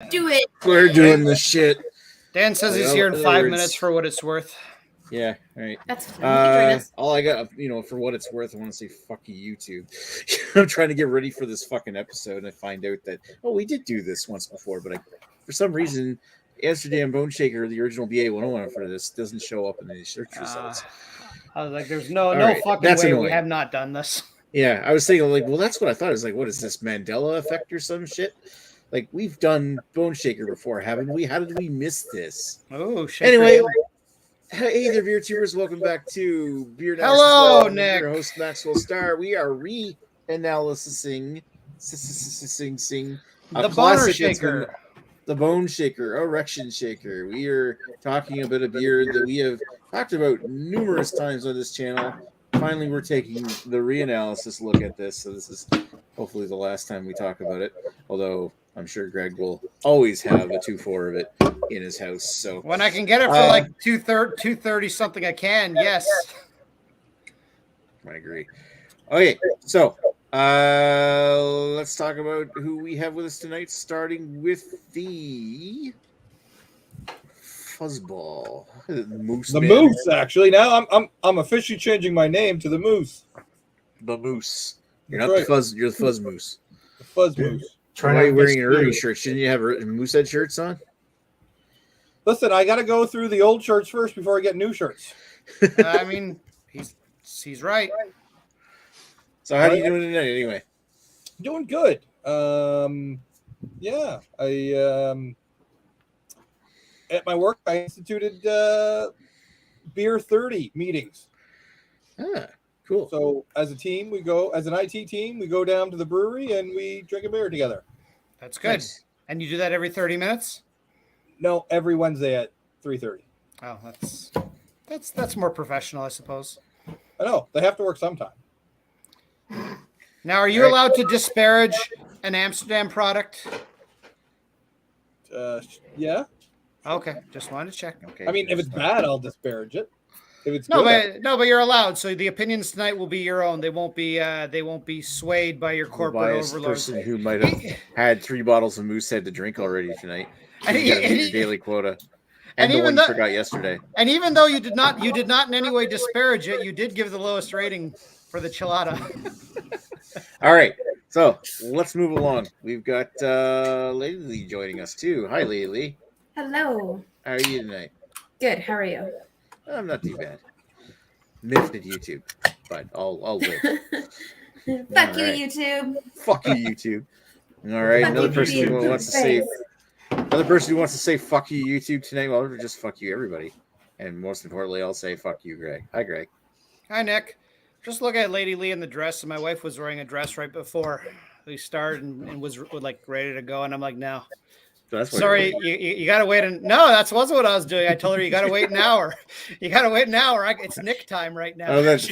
Do it. We're doing this shit. Dan says he's here in 5 minutes for what it's worth. Yeah, right. That's fine. You can join us. All I got, for what it's worth, I want to say fuck you, YouTube. I'm trying to get ready for this fucking episode, and I find out that we did do this once before, but for some reason, Amsterdam Boneshaker, the original BA 101 for this, doesn't show up in the search results. I was like, "There's no right, fucking that's way annoying. we have not done this." Yeah, I was thinking well, that's what I thought. It was like, what is this Mandela effect or some shit? Like we've done Boneshaker before, haven't we? How did we miss this? Oh, anyway. Hey there, beer tubers! Welcome back to Beer Analysis. Hello, Nick. Your host Maxwell Starr. We are re-analysing the Boneshaker. The Boneshaker, Erection Shaker. We are talking about a beer that we have talked about numerous times on this channel. Finally, we're taking the re-analysis look at this. So this is hopefully the last time we talk about it. Although I'm sure Greg will always have a 2.4 of it in his house. So when I can get it for like 230 something, I can. Yes, I agree. Okay, so let's talk about who we have with us tonight. Starting with the Fuzzball, the Moose. The Moose, actually. Now I'm officially changing my name to the Moose. The Moose. You're not the Fuzz. You're the Fuzz Moose. The Fuzz Moose. Why are you wearing an Ernie shirt? Shouldn't you have Moosehead shirts on? Listen, I got to go through the old shirts first before I get new shirts. I mean, he's right. So how are you doing tonight, anyway? Doing good. Yeah, I at my work I instituted beer 30 meetings. Ah, cool. So as a team, as an IT team, we go down to the brewery and we drink a beer together. That's good. Nice. And you do that every 30 minutes? No, every Wednesday at 3:30. Oh, that's more professional, I suppose. I know. They have to work sometime. Now, are you allowed to disparage an Amsterdam product? Yeah. Okay, just wanted to check. Okay. I mean, if it's bad, I'll disparage it. If it's good, but you're allowed. So the opinions tonight will be your own. They won't be swayed by your corporate overlords. Person who might have had 3 bottles of Moosehead to drink already tonight. Your daily quota. And the one you forgot yesterday. And even though you did not in any way disparage it, you did give the lowest rating for the Chilada. All right, so let's move along. We've got Lady Lee joining us too. Hi, Lady Lee. Hello. How are you tonight? Good. How are you? I'm not too bad. Miffed at YouTube, but I'll live. Fuck you, YouTube. Fuck you, YouTube. All right, another person who wants to say fuck you, YouTube tonight. Well, just fuck you, everybody. And most importantly, I'll say fuck you, Greg. Hi, Greg. Hi, Nick. Just look at Lady Lee in the dress, and my wife was wearing a dress right before we started and was like ready to go, and I'm like, no. Sorry, you got to wait. No, that wasn't what I was doing. I told her you got to wait an hour. You got to wait an hour. It's Nick time right now. Oh, that's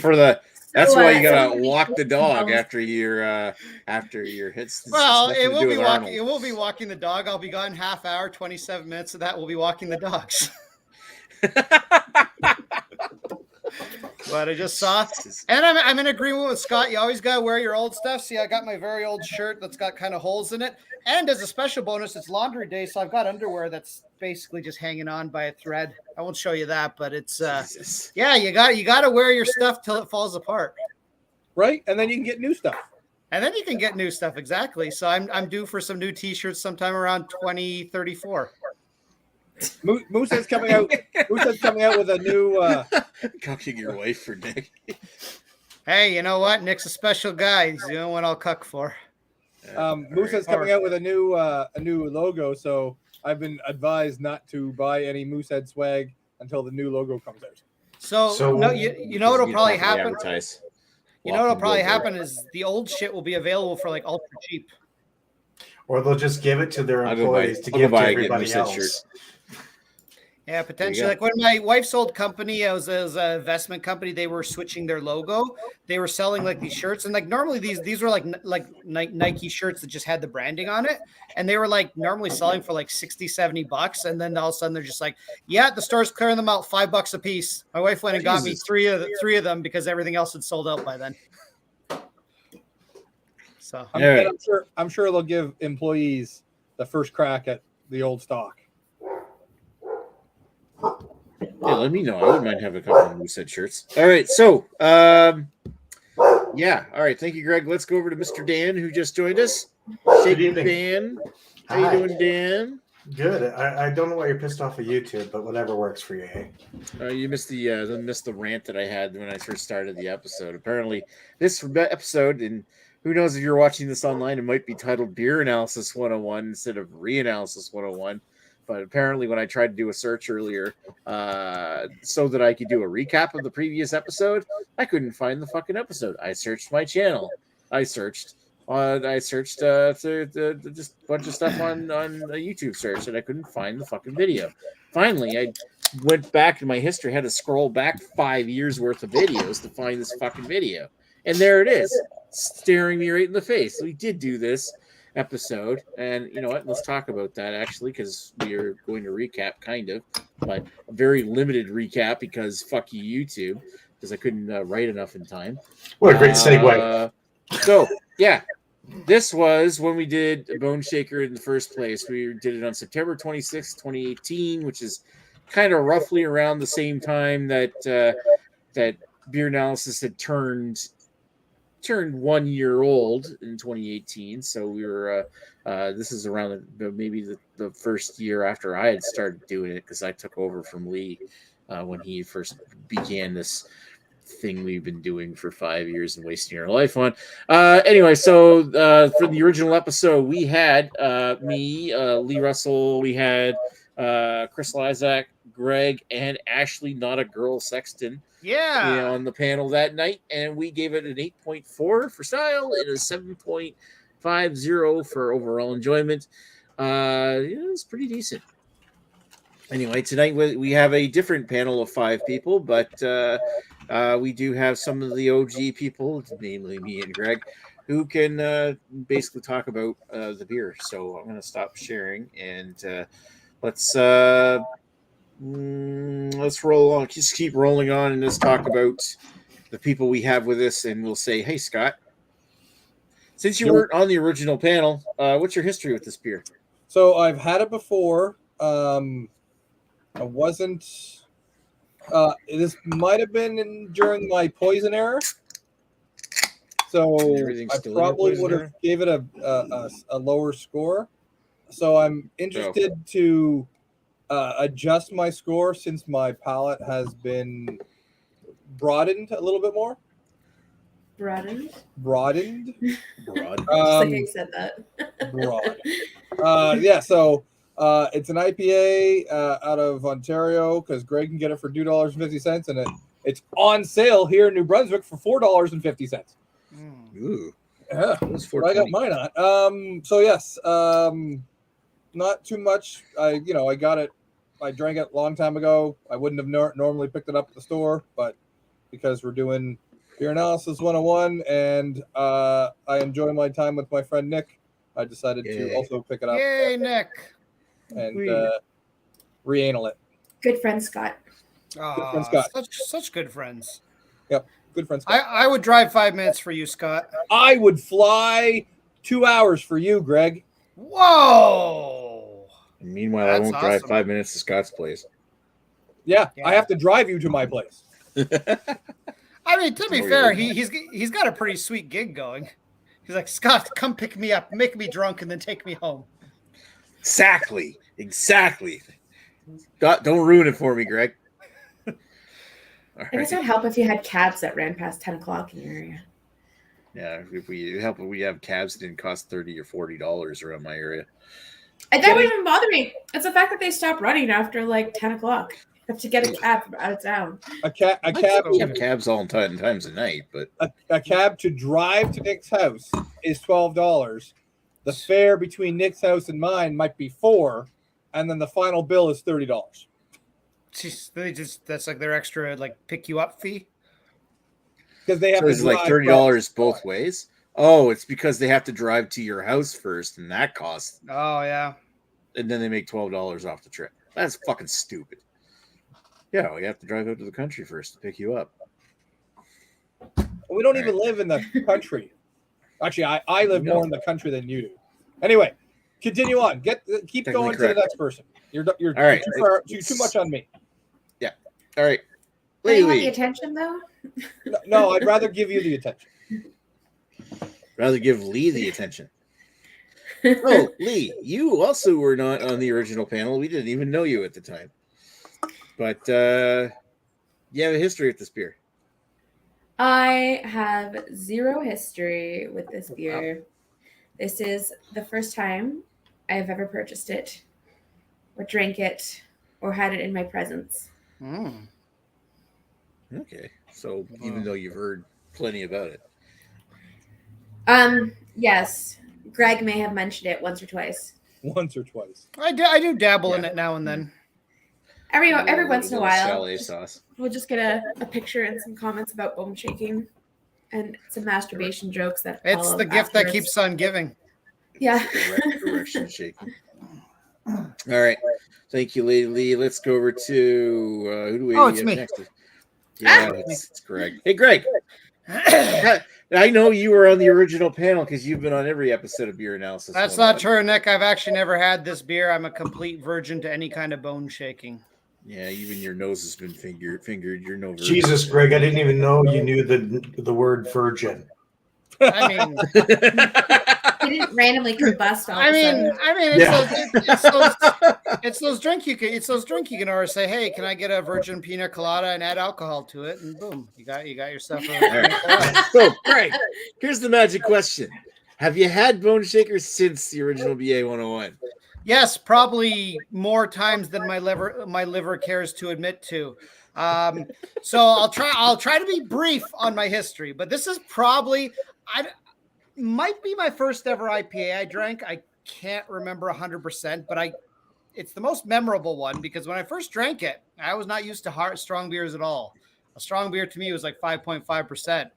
why you gotta walk the dog after your hits. Well, it will be walking the dog. I'll be gone half hour, 27 minutes of that. We'll be walking the dogs. But I just saw, and I'm in agreement with Scott. You always gotta wear your old stuff. See, I got my very old shirt that's got kind of holes in it, and as a special bonus, it's laundry day, so I've got underwear that's basically just hanging on by a thread. I won't show you that, but it's yeah, you got to wear your stuff till it falls apart, right? And then you can get new stuff. Exactly. So I'm due for some new T-shirts sometime around 2034. Moose is coming out. Moose is coming out with a new. Cucking your wife for Nick. Hey, you know what? Nick's a special guy. He's the only one I'll cuck for. Moose is coming out with a new logo. So I've been advised not to buy any Moosehead swag until the new logo comes out. So no, you know what'll probably happen. You know what'll probably happen is the old shit will be available for like ultra cheap. Or they'll just give it to their employees to give to everybody else. Yeah, potentially. Like when my wife's old company, it was an investment company. They were switching their logo. They were selling like these shirts, and like normally these were like Nike shirts that just had the branding on it, and they were like normally selling for like $60-$70, and then all of a sudden they're just like, yeah, the store's clearing them out $5 a piece. My wife went and got me three of them because everything else had sold out by then. So I'm sure they'll give employees the first crack at the old stock. Yeah, let me know. I wouldn't mind having a couple of Moosehead shirts. All right, so yeah, all right. Thank you, Greg. Let's go over to Mr. Dan, who just joined us. Good evening, Dan. How you doing, Dan? Good. I don't know why you're pissed off at YouTube, but whatever works for you. Hey? You missed the rant that I had when I first started the episode. Apparently, this episode, and who knows if you're watching this online, it might be titled Beer Analysis 101 instead of Reanalysis 101. But apparently, when I tried to do a search earlier, so that I could do a recap of the previous episode, I couldn't find the fucking episode. I searched my channel. I searched just a bunch of stuff on a YouTube search, and I couldn't find the fucking video. Finally, I went back in my history, had to scroll back 5 years worth of videos to find this fucking video, and there it is, staring me right in the face. So we did do this episode, and you know what? Let's talk about that actually, because we are going to recap, kind of, but a very limited recap because fuck you, YouTube, because I couldn't write enough in time. What a great segue. So yeah, this was when we did Boneshaker in the first place. We did it on September 26th, 2018, which is kind of roughly around the same time that that Beer Analysis had turned 1 year old in 2018. So we were this is around maybe the first year after I had started doing it, because I took over from Lee when he first began this thing we've been doing for 5 years and wasting our life on. Anyway, so for the original episode, we had me, Lee Russell, we had Chris Lysak, Greg, and Ashley, not a girl, Sexton. Yeah. On the panel that night, and we gave it an 8.4 for style and a 7.50 for overall enjoyment. It was pretty decent. Anyway, tonight we have a different panel of 5 people, but we do have some of the OG people, namely me and Greg, who can basically talk about the beer. So I'm going to stop sharing, and let's roll on. Just keep rolling on and just talk about the people we have with us, and we'll say, hey, Scott, since you weren't on the original panel, what's your history with this beer? So I've had it before. I wasn't. This might have been during my poison era. So I probably would have gave it a lower score. So I'm interested to adjust my score since my palate has been broadened a little bit more. Broadened. Broad. Just like I said that. Broad. Yeah. So it's an IPA out of Ontario, because Greg can get it for $2.50, and it's on sale here in New Brunswick for $4.50. Ooh. Yeah, I got mine on. So yes, not too much. I got it. I drank it a long time ago. I wouldn't have normally picked it up at the store, but because we're doing Beer Analysis 101, and I enjoy my time with my friend Nick, I decided to also pick it up. Yay, Nick! And reanal it. Good friend, Scott. Oh, friend, Scott. Such good friends. Yep, good friend, Scott. I would drive 5 minutes for you, Scott. I would fly 2 hours for you, Greg. Whoa! And meanwhile, I won't drive 5 minutes to Scott's place. Yeah, I have to drive you to my place. I mean, to be fair, he's got a pretty sweet gig going. He's like, Scott, come pick me up, make me drunk, and then take me home. Exactly. Don't ruin it for me, Greg. It does not help if you had cabs that ran past 10 o'clock in your area. Yeah, if we have cabs that didn't cost $30 or $40 around my area. And that wouldn't even bother me. It's the fact that they stopped running after like 10 o'clock. You have to get a cab from out of town. A cab. We have cabs all times of night, but a cab to drive to Nick's house is $12. The fare between Nick's house and mine might be $4, and then the final bill is $30. Jeez, that's like their extra pick you up fee. Because they have to it's like $30 both ways. Oh, it's because they have to drive to your house first, and that costs. Oh yeah. And then they make $12 off the trip. That's fucking stupid. Yeah, we have to drive out to the country first to pick you up. We don't even live in the country. Actually, I live more in the country than you do. Anyway, Continue on. Keep going to the next person. You're all right. Too much on me. Yeah. All right. Do you want the attention though? No, I'd rather give you the attention. Rather give Lee the attention. Oh, Lee, you also were not on the original panel. We didn't even know you at the time. But you have a history with this beer. I have zero history with this beer. Wow. This is the first time I have ever purchased it or drank it or had it in my presence. Mm. Okay. So even though you've heard plenty about it. Yes. Greg may have mentioned it once or twice. Once or twice. I do dabble in it now and then. Every once in a while. Chalet sauce. We'll just get a picture and some comments about bone shaking and some masturbation jokes that it's the gift that keeps on giving. Yeah. Direction shaking. All right. Thank you, Lady Lee. Let's go over to who do we have me. next? Yeah, it's Greg. Hey, Greg. I know you were on the original panel because you've been on every episode of Beer Analysis. That's not true, Nick. I've actually never had this beer. I'm a complete virgin to any kind of bone shaking. Yeah, even your nose has been fingered. You're no virgin. Jesus, Greg, I didn't even know you knew the word virgin. I mean, he didn't randomly combust all it's those drink you can order. Say, hey, can I get a virgin pina colada and add alcohol to it? And boom, you got yourself. So, Greg, here's the magic question: have you had Boneshaker since the original BA 101? Yes, probably more times than my liver cares to admit to. So I'll try to be brief on my history, but this is probably might be my first ever IPA I drank. I can't remember 100%, but it's the most memorable one because when I first drank it, I was not used to strong beers at all. A strong beer to me was like 5.5%.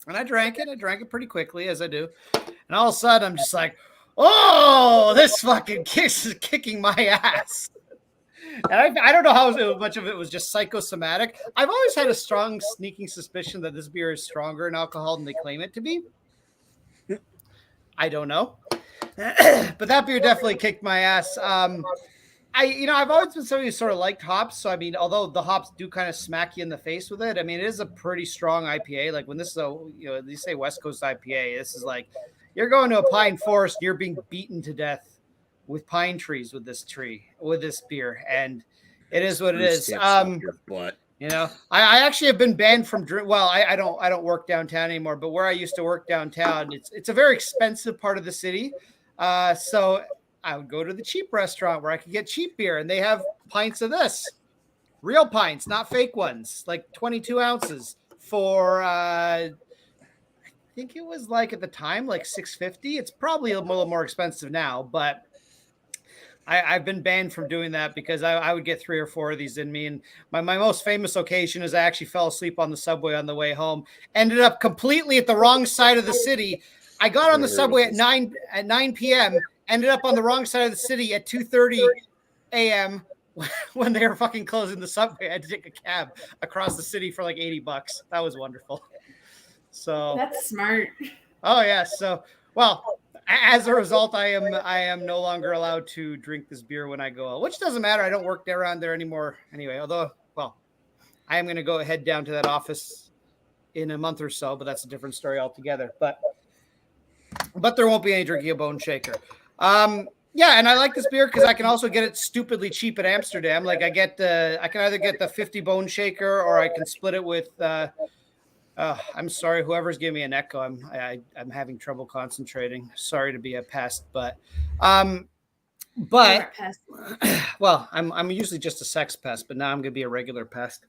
And I drank it pretty quickly, as I do. And all of a sudden I'm just like, oh, this fucking kiss is kicking my ass. And I don't know how much of it was just psychosomatic. I've always had a strong sneaking suspicion that this beer is stronger in alcohol than they claim it to be. I don't know. But that beer definitely kicked my ass. I've always been somebody who sort of liked hops. So, I mean, although the hops do kind of smack you in the face with it, I mean, it is a pretty strong IPA. Like when this is they say West Coast IPA, this is like, you're going to a pine forest, you're being beaten to death with pine trees with this beer, and it is what it is. I actually have been banned from drink. Well, I don't work downtown anymore, but where I used to work downtown, it's a very expensive part of the city. So I would go to the cheap restaurant where I could get cheap beer, and they have pints of this, real pints, not fake ones, like 22 ounces for. I think it was like at the time like $6.50. It's probably a little more expensive now, but I've been banned from doing that because I would get 3 or 4 of these in me. And my most famous occasion is I actually fell asleep on the subway on the way home, ended up completely at the wrong side of the city. I got on the subway at 9 p.m., ended up on the wrong side of the city at 2:30 a.m. when they were fucking closing the subway. I had to take a cab across the city for like $80. That was wonderful. So that's smart. Oh yeah. So, well, as a result, I am no longer allowed to drink this beer when I go out, which doesn't matter. I don't work around there anymore anyway. Although, well, I am going to head down to that office in a month or so, but that's a different story altogether. But there won't be any drinking a Boneshaker. Yeah, and I like this beer because I can also get it stupidly cheap at Amsterdam. Like I can either get the 50 Boneshaker or I can split it with. I'm sorry, whoever's giving me an echo. I'm having trouble concentrating. Sorry to be a pest, but well, I'm usually just a sex pest, but now I'm gonna be a regular pest.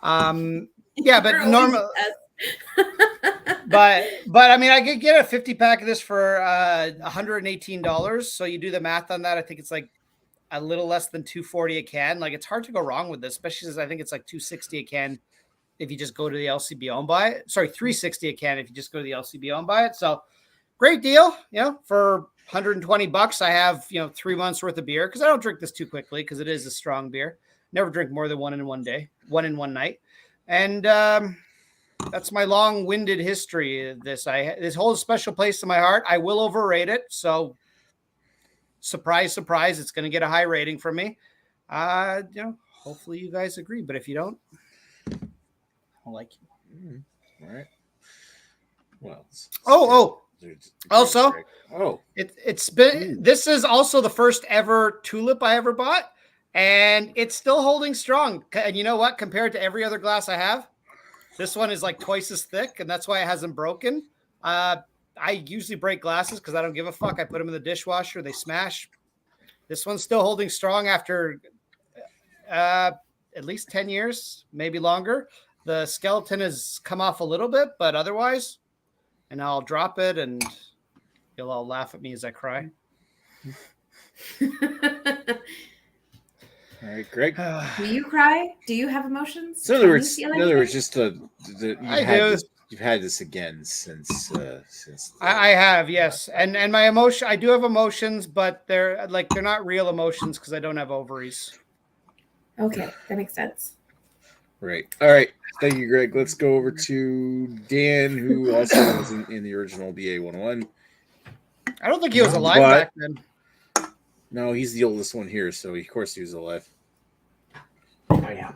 Yeah, but normal. but I mean, I could get a 50 pack of this for $118. So you do the math on that. I think it's like a little less than $2.40 a can. Like it's hard to go wrong with this, especially since I think it's like $2.60 a can. If you just go to the LCBO and buy it, sorry, $3.60 a can if you just go to the LCBO and buy it. So great deal, for $120. I have, 3 months worth of beer because I don't drink this too quickly because it is a strong beer. Never drink more than one in one night. And that's my long-winded history of this. This holds a special place in my heart. I will overrate it. So surprise, surprise, it's going to get a high rating from me. Hopefully you guys agree, but if you don't, I'll like you. All right. Well. Also, oh, it's been. This is also the first ever tulip I ever bought, and it's still holding strong. And you know what? Compared to every other glass I have, this one is like twice as thick, and that's why it hasn't broken. I usually break glasses because I don't give a fuck. I put them in the dishwasher; they smash. This one's still holding strong after at least 10 years, maybe longer. The skeleton has come off a little bit, but otherwise, and I'll drop it and you'll all laugh at me as I cry. All right, Greg. Do you cry? Do you have emotions? So in other words, just you've had this again since I have, yes, and my emotion. I do have emotions, but they're not real emotions because I don't have ovaries. Okay, that makes sense. Right. All right. Thank you, Greg. Let's go over to Dan, who also was in the original BA 101. I don't think he was alive back then. No, he's the oldest one here, so of course he was alive. Oh, yeah.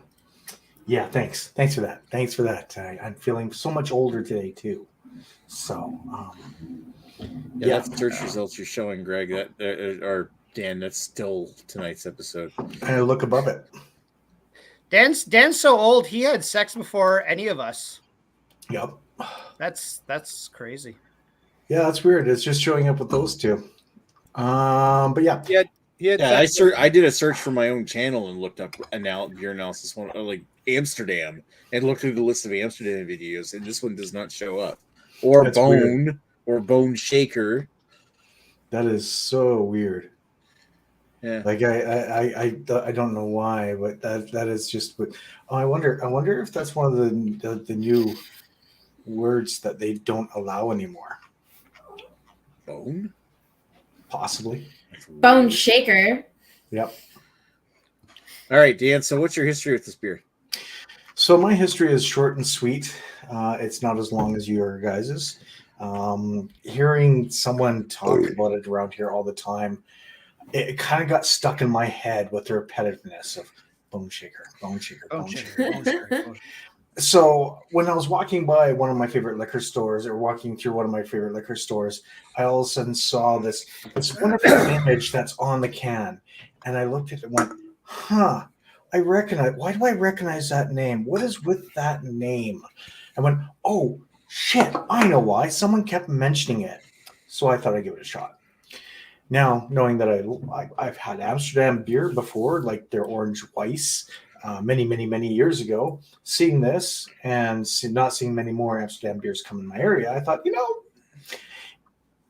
Yeah, thanks. Thanks for that. I'm feeling so much older today, too. So, That's the search results you're showing, Greg, or Dan, that's still tonight's episode. I look above it. Dan's so old, he had sex before any of us. Yep. That's crazy. Yeah, that's weird. It's just showing up with those two. But yeah. I did a search for my own channel and looked up beer analysis one like Amsterdam and looked through the list of Amsterdam videos, and this one does not show up. Or That's Bone weird. or Boneshaker. That is so weird. Yeah. Like I don't know why, but that is just. I wonder if that's one of the new words that they don't allow anymore. Bone? Possibly. Boneshaker. Yep. All right, Dan. So, what's your history with this beer? So my history is short and sweet. It's not as long as your guys's. Hearing someone talk about it around here all the time, it kind of got stuck in my head with the repetitiveness of Boneshaker. So when I was walking by one of my favorite liquor stores, or walking through one of my favorite liquor stores, I all of a sudden saw this wonderful image that's on the can, and I looked at it and went, "Huh, why do I recognize that name? What is with that name?" I went, "Oh shit, I know why. Someone kept mentioning it." So I thought I'd give it a shot. Now, knowing that I've had Amsterdam beer before, like their Orange Weiss, many years ago, seeing this and not seeing many more Amsterdam beers come in my area, I thought,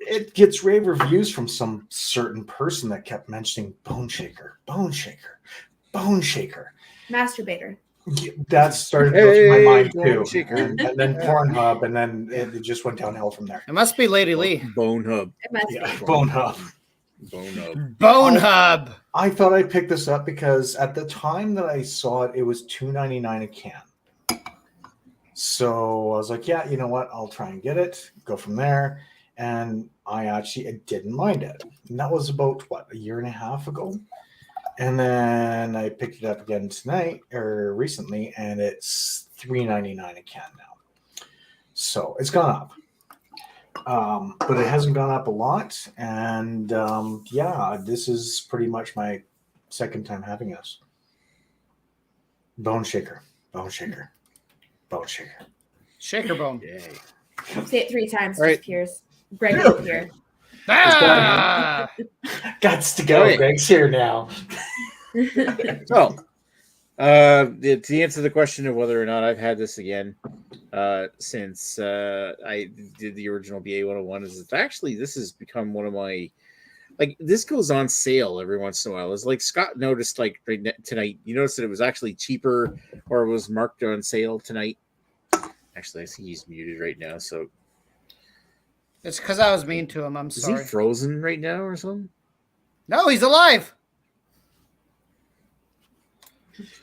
it gets rave reviews from some certain person that kept mentioning Boneshaker. Masturbator. That started to go through my mind too. Boneshaker. And then Pornhub, and then it just went downhill from there. It must be Lady Lee. Bonehub. It must Yeah, be. Bonehub. Bonehub. I thought I'd pick this up because at the time that I saw it, it was $2.99 a can. So I was like, yeah, you know what? I'll try and get it, go from there. And I didn't mind it. And that was about, a year and a half ago? And then I picked it up again recently, and it's $3.99 a can now. So it's gone up. But it hasn't gone up a lot. And this is pretty much my second time having this. Boneshaker. Shaker bone. Yay. Say it 3 times. Right. Appears. Greg will appear. Ah! Gots to go. Right. Greg's here now. So, to answer the question of whether or not I've had this again, since I did the original BA 101, this has become one of my, this goes on sale every once in a while. It's like Scott noticed, tonight, you noticed that it was actually cheaper, or it was marked on sale tonight. Actually, I see he's muted right now, so. It's because I was mean to him. I'm sorry. Is he frozen right now or something? No, he's alive.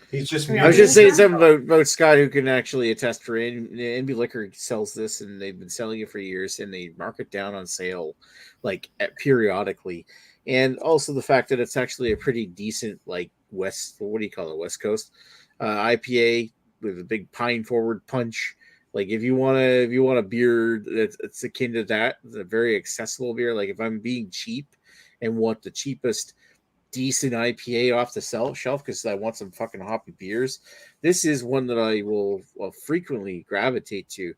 He's just. I was just saying something about Scott, who can actually attest for NB Liquor sells this, and they've been selling it for years, and they mark it down on sale, periodically. and also the fact that it's actually a pretty decent like West Coast IPA with a big pine forward punch. Like if you want a beer that's akin to that, it's a very accessible beer. Like if I'm being cheap and want the cheapest decent IPA off the shelf because I want some fucking hoppy beers, this is one that I will frequently gravitate to.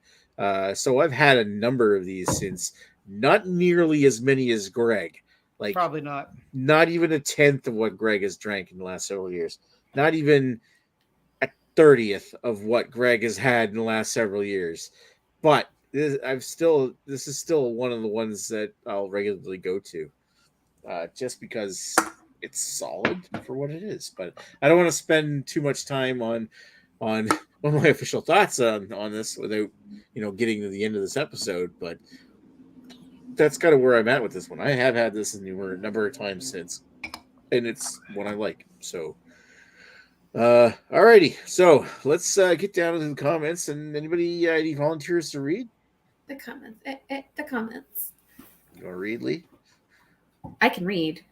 So I've had a number of these since, not nearly as many as Greg. Like Probably not. Not even a tenth of what Greg has drank in the last several years. Not even a 30th of what Greg has had in the last several years. But this is still one of the ones that I'll regularly go to, just because it's solid for what it is. But I don't want to spend too much time on my official thoughts on this without getting to the end of this episode. But that's kind of where I'm at with this one. I have had this a number of times since, and it's one I like. So, alrighty. So let's get down to the comments. And anybody, any volunteers to read? The comments. The comments. You want to read, Lee? I can read.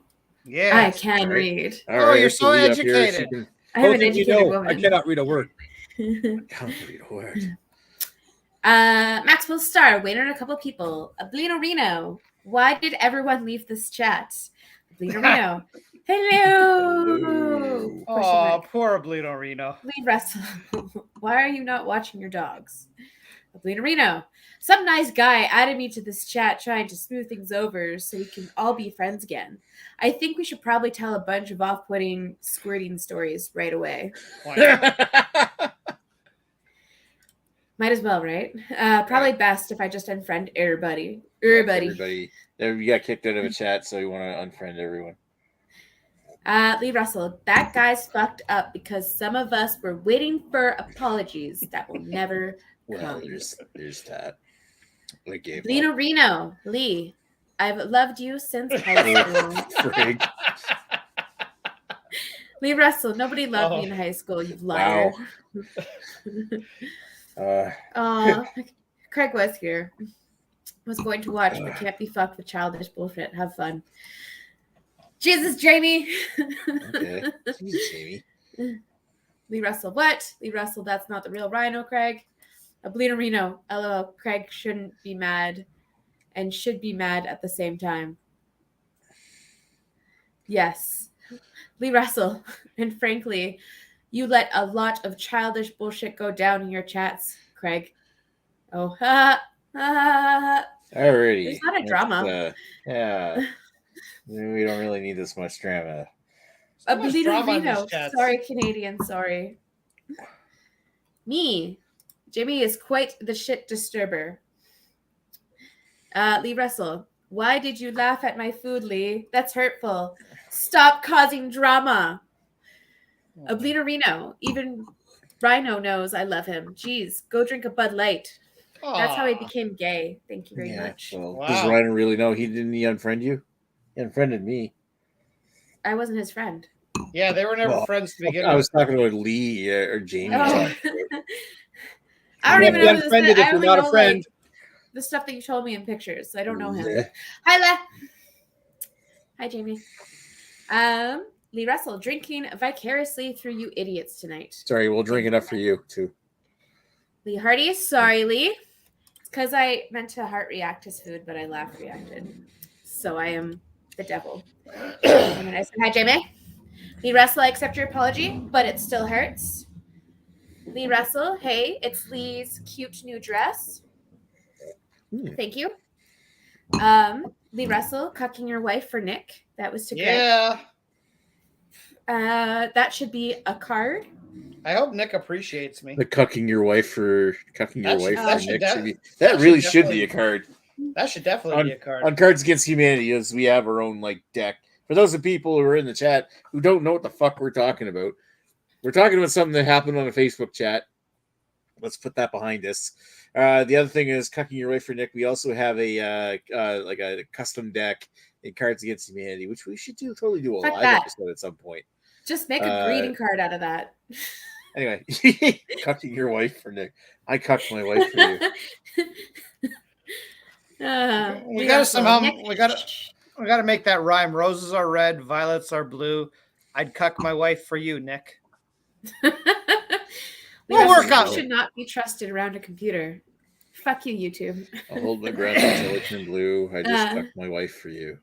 Yeah. I can read. All right, you're so Lee up here, educated. I am Both an of you educated know, woman. I cannot read a word. can't read a word. Maxwell Star, waiting on a couple people. Ablino Reno, why did everyone leave this chat? Ablino Reno, hello. Oh, poor Ablino Reno. Lee Russell, why are you not watching your dogs? Ablino Reno, some nice guy added me to this chat trying to smooth things over so we can all be friends again. I think we should probably tell a bunch of off-putting squirting stories right away. Why not? Might as well, right? Probably best if I just unfriend everybody. Everybody. You got kicked out of a chat, so you want to unfriend everyone. Lee Russell, that guy's fucked up because some of us were waiting for apologies that will never Well, come. there's that. I gave up. Lino Reno, Lee, I've loved you since high school. Frig. Lee Russell, nobody loved me in high school, you liar. Craig was here. Was going to watch, but can't be fucked with childish bullshit. Have fun. Jesus, Jamie. Okay. Jesus, Jamie. Lee Russell, what? Lee Russell, that's not the real Rhino, Craig. Ablino Reno, LOL. Craig shouldn't be mad and should be mad at the same time. Yes. Lee Russell, and frankly, you let a lot of childish bullshit go down in your chats, Craig. Oh, Alrighty. There's not a drama. Yeah. We don't really need this much drama. Ablino Reno, sorry, Canadian, sorry. Me. Jimmy is quite the shit disturber. Lee Russell, why did you laugh at my food, Lee? That's hurtful. Stop causing drama. Ablino Reno, even Rhino knows I love him. Jeez, go drink a Bud Light. That's how he became gay. Thank you very much. Well, does Rhino really know he unfriend you? He unfriended me. I wasn't his friend. Yeah, they were never friends to begin with. I was talking about Lee or Jamie. Oh. I don't even know who unfriended if you're not a friend. Like, the stuff that you told me in pictures. So I don't know him. Yeah. Hi, Le. Hi, Jamie. Lee Russell, drinking vicariously through you idiots tonight. Sorry, we'll drink enough for you too. Lee Hardy, sorry, Lee. It's because I meant to heart react his food, but I laugh reacted. So I am the devil. And then I said, hi, Jamie. Lee Russell, I accept your apology, but it still hurts. Lee Russell, hey, it's Lee's cute new dress. Thank you. Lee Russell, cucking your wife for Nick. That was to Yeah. That should be a card. I hope Nick appreciates me. The cucking your wife for Nick That really should be a card. That should definitely be a card. On Cards Against Humanity, as we have our own deck. For those of people who are in the chat who don't know what the fuck we're talking about, we're talking about something that happened on a Facebook chat. Let's put that behind us. The other thing is cucking your wife for Nick. We also have a custom deck in Cards Against Humanity, which we should totally do a live episode at some point. Just make a greeting card out of that. Anyway, cucking your wife for Nick. I cucked my wife for you. We gotta somehow. We got to make that rhyme. Roses are red, violets are blue. I'd cuck my wife for you, Nick. We'll work out. should not be trusted around a computer. Fuck you, YouTube. I'll hold my breath until it turns blue. I just fuck my wife for you.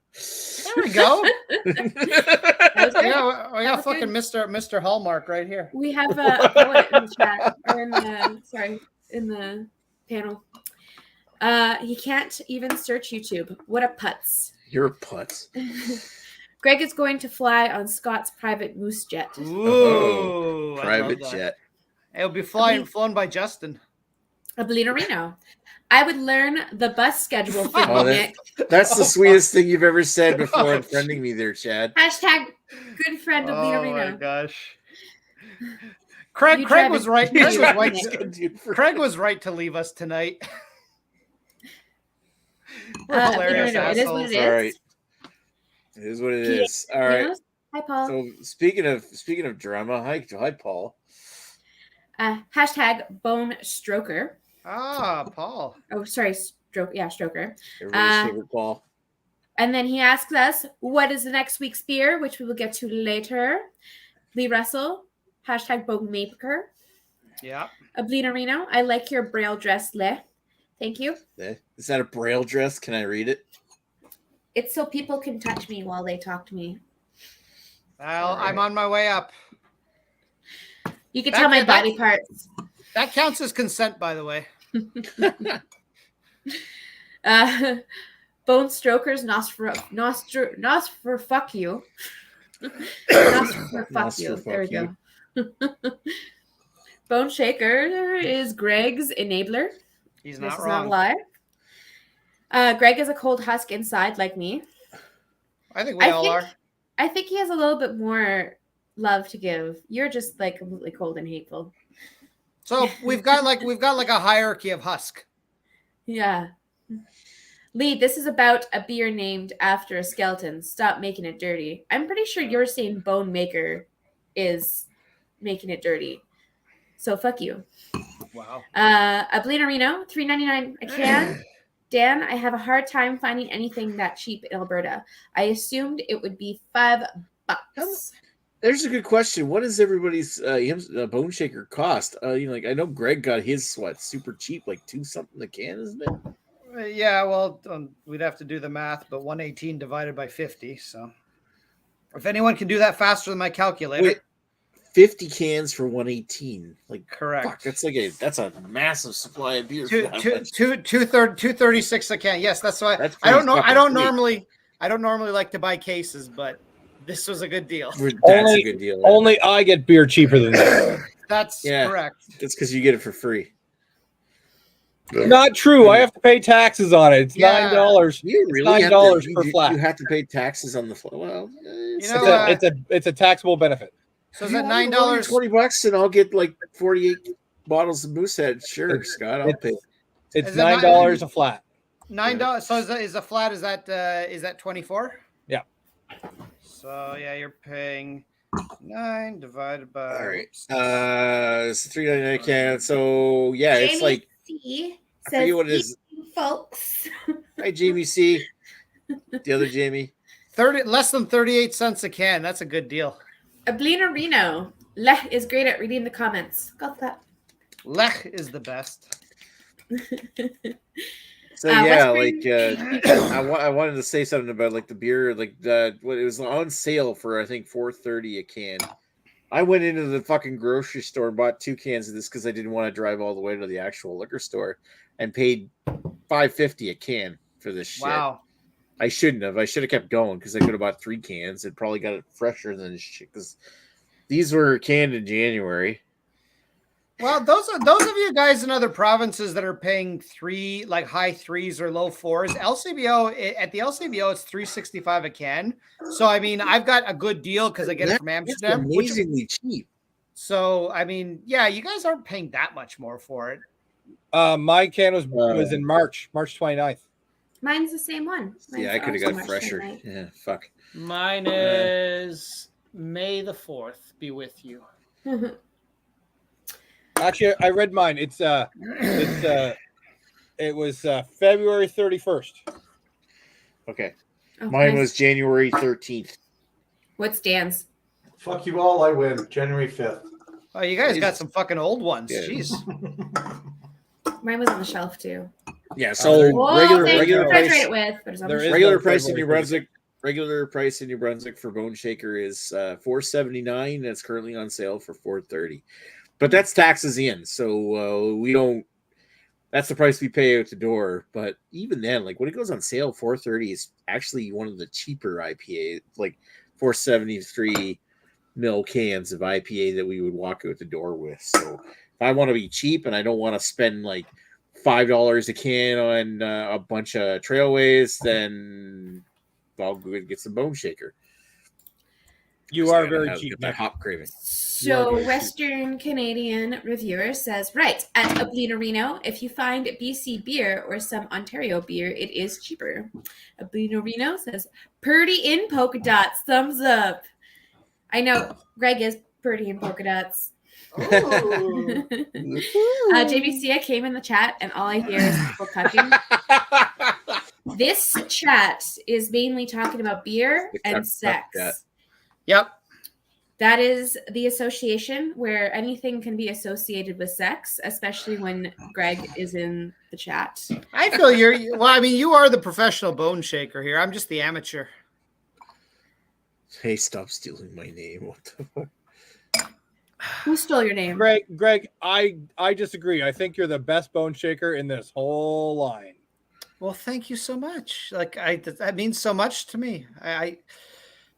There we go. That was good. Yeah, we That got was fucking good. Mr. Hallmark right here. We have a poet in the chat, or in the panel. He can't even search YouTube. What a putz. You're a putz. Greg is going to fly on Scott's private moose jet. Ooh, Private jet. It'll be flown by Justin. Abelino Reno. I would learn the bus schedule for Oh, you, Nick. That's the sweetest thing you've ever said before unfriending me there, Chad. Hashtag good friend Abelino Oh my Reno. gosh. Craig You was drive right. it. Craig was right to leave us tonight. We're Abelino hilarious Reno. It is what assholes. it All is. right. It is what it is. All right. Hi, Paul. So speaking of drama, hi Paul. Hashtag Bone Stroker. Ah, Paul. Oh, sorry, Stroker. Everybody's favorite Paul. And then he asks us, what is the next week's beer, which we will get to later. Lee Russell, hashtag Bonemaker. Yeah. Ablina Reno, I like your braille dress, Le. Thank you. Is that a braille dress? Can I read it? It's so people can touch me while they talk to me. Well, I'm on my way up. You can tell my body parts. That counts as consent, by the way. Bone Strokers, Nos for fuck you. Nos for fuck you. There we go. Boneshaker is Greg's enabler. He's This not is wrong. not a lie. Greg is a cold husk inside, like me. I think we all are. I think he has a little bit more love to give. You're just like completely cold and hateful. So we've got like a hierarchy of husk. Yeah. Lee, this is about a beer named after a skeleton. Stop making it dirty. I'm pretty sure you're saying Bone Maker is making it dirty. So fuck you. Wow. Ablina Reno, $3.99 a can. Dan, I have a hard time finding anything that cheap in Alberta. I assumed it would be $5. There's a good question. What does everybody's Boneshaker cost? Like I know Greg got his super cheap, like $2 something a can, isn't it? Yeah, well, we'd have to do the math, but 118 divided by 50. So, if anyone can do that faster than my calculator, Wait, 50 cans for 118. Like correct. Fuck, that's a massive supply of beer. 236 a can. Yes, that's why. That's I don't know. pretty I don't fucking normally like to buy cases, but this was a good deal. That's Only- a good deal. Only I get beer cheaper than that. That's Yeah. correct. That's because you get it for free. Not true. I have to pay taxes on it. It's Yeah. $9. You It's really $9 per flat. You have to pay taxes on the flat. Well, It's a taxable benefit. So is that $9? $20, and I'll get like 48 bottles of Moosehead. Sure, Scott, I'll pay. It's Is it not- $9 a flat. $9. So is a flat? Is that 24? Yeah. So yeah, you're paying 9 divided by. All right. It's $3.99 a can. So yeah, it's Jamie like C. I says, forget what it is. folks. Hi, Jamie C. The other Jamie. Less than 38 cents a can. That's a good deal. Ablina Reno. Lech is great at reading the comments. Got that. Lech is the best. So yeah, Western- like I wanted to say something about like the beer, like it was on sale for I think $4.30 a can. I went into the fucking grocery store and bought 2 cans of this because I didn't want to drive all the way to the actual liquor store, and paid $5.50 a can for this shit. Wow. I shouldn't have. I should have kept going because I could have bought 3 cans and probably got it fresher than this shit. Because these were canned in January. Well, those of you guys in other provinces that are paying high 3s or low 4s, LCBO at the LCBO it's $3.65 a can. So I mean, I've got a good deal because I get it from Amsterdam. It's amazingly cheap. So I mean, yeah, you guys aren't paying that much more for it. My can was in March 29th. Mine's the same one. Mine's Yeah, I could have also got fresher. March 29th. Yeah, fuck. Mine is May the 4th. Be with you. Actually, I read mine. It was February 31st. Okay. Oh, Mine nice. was January 13th. What's Dan's? Fuck you all, I win. January 5th. Oh, you guys got Jesus. some fucking old ones. Yeah. Jeez. Mine was on the shelf too. Yeah, so Well, regular thanks regular for price hydrate it with, but it's on There the is shelf. regular no price in New February Brunswick. Regular price in New Brunswick for Boneshaker is $4.79. And it's currently on sale for $4.30. But that's taxes in, so we don't. That's the price we pay out the door. But even then, like when it goes on sale, $4.30 is actually one of the cheaper IPA, like 473 mil cans of IPA that we would walk out the door with. So if I want to be cheap and I don't want to spend like $5 a can on a bunch of Trailways, then I'll go and get some Boneshaker. You are very cheap. Get that hop craving. So, Western Canadian reviewer says, right, at Ablunorino, if you find BC beer or some Ontario beer, it is cheaper. Ablunorino says, purdy in polka dots, thumbs up. I know Greg is purdy in polka dots. Ooh. JBC, I came in the chat and all I hear is people cupping. This chat is mainly talking about beer The and cup sex. chat. Yep. That is the association where anything can be associated with sex, especially when Greg is in the chat. I feel well, I mean, you are the professional bone shaker here. I'm just the amateur. Hey, stop stealing my name. What the fuck? Who stole your name? Greg, I disagree. I think you're the best bone shaker in this whole line. Well, thank you so much. Like that means so much to me.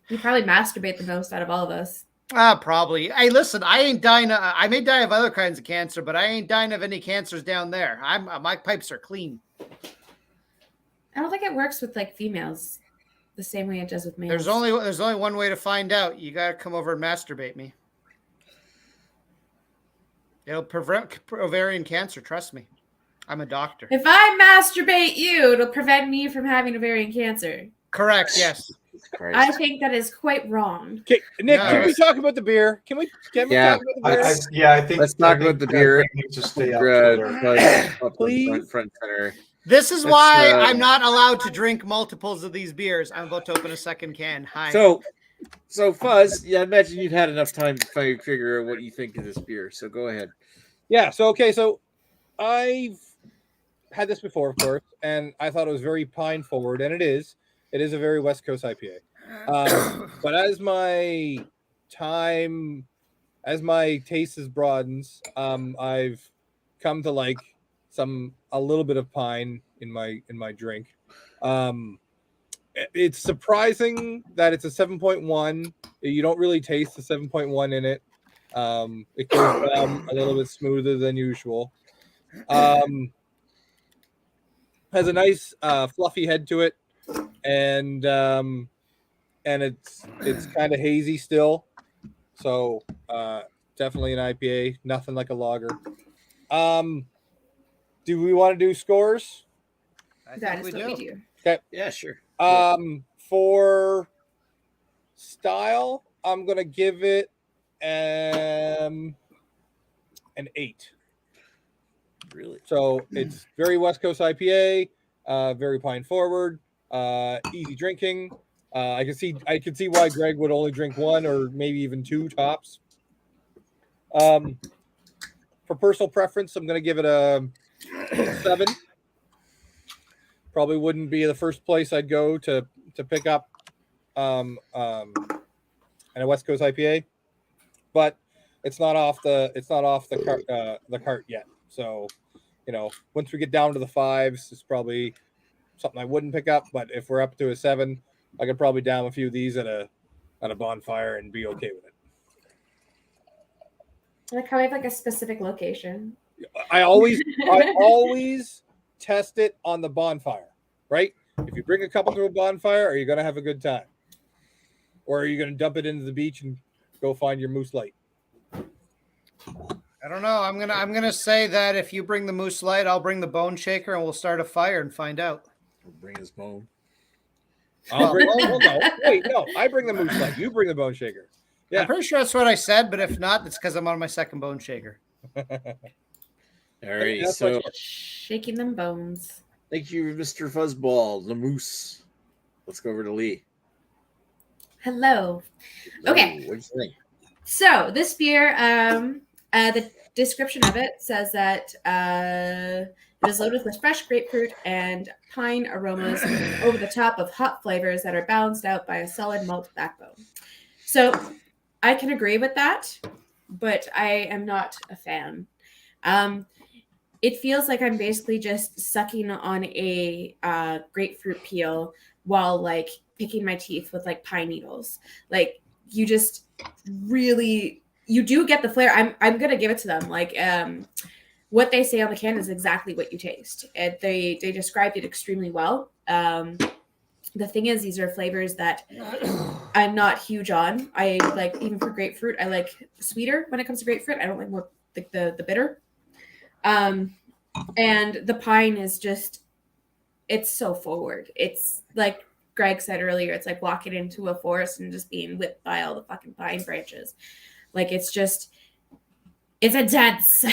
You probably masturbate the most out of all of us. Probably. Hey, listen, I ain't dying. I may die of other kinds of cancer, but I ain't dying of any cancers down there. My pipes are clean. I don't think it works with like females the same way it does with males. There's only one way to find out. You got to come over and masturbate me. It'll prevent ovarian cancer. Trust me. I'm a doctor. If I masturbate you, it'll prevent me from having ovarian cancer. Correct. Yes. I think that is quite wrong. Okay, Nick, No. can we talk about the beer? Can we Yeah. talk about the beer? I think. Let's talk about the beer. Greg needs to stay up Twitter. Please. Front center. This is Let's, why I'm not allowed to drink multiples of these beers. I'm about to open a second can. Hi. So Fuzz, yeah, I imagine you've had enough time to figure out what you think of this beer. So go ahead. Yeah. So I've had this before, of course, and I thought it was very pine forward, and it is. It is a very West Coast IPA. But as my taste has broadens, I've come to like a little bit of pine in my drink. It's surprising that it's a 7.1. You don't really taste the 7.1 in it. It goes down a little bit smoother than usual. Has a nice fluffy head to it, and it's kind of hazy still. So definitely an IPA, nothing like a lager. Do we want to do scores? That is what we do. Okay. Yeah, sure. For style, I'm gonna give it an 8. Really? So it's very West Coast IPA, very pine forward, easy drinking. I can see why Greg would only drink one or maybe even two tops. For personal preference, I'm gonna give it a 7. Probably wouldn't be the first place I'd go to pick up and a West Coast IPA, but it's not off the cart yet. So, once we get down to the 5s, it's probably something I wouldn't pick up. But if we're up to a 7, I could probably down a few of these at a bonfire and be okay with it. I like how we have like a specific location. I always test it on the bonfire, right? If you bring a couple to a bonfire, are you going to have a good time? Or are you going to dump it into the beach and go find your Moose Light? I don't know. I'm gonna say that if you bring the Moose Light, I'll bring the Bone Shaker, and we'll start a fire and find out. Bring his bone. I'll bring. No. I bring the Moose Light. You bring the Bone Shaker. Yeah. I'm pretty sure that's what I said, but if not, it's because I'm on my second Bone Shaker. All right. That's So Shaking them bones. thank you, Mr. Fuzzball, the moose. let's go over to Lee. Hello. Okay. What do you think? So this beer, the description of it says that it is loaded with fresh grapefruit and pine aromas over the top of hot flavors that are balanced out by a solid malt backbone. So I can agree with that, but I am not a fan. It feels like I'm basically just sucking on a grapefruit peel while like picking my teeth with like pine needles. Like you just really, you do get the flavor. I'm gonna give it to them. Like what they say on the can is exactly what you taste. And they described it extremely well. The thing is, these are flavors that I'm not huge on. I like, even for grapefruit, I like sweeter when it comes to grapefruit. I don't like more like the bitter. And the pine is just, it's so forward. It's like Greg said earlier, it's like walking into a forest and just being whipped by all the fucking pine branches. Like it's just, it's intense.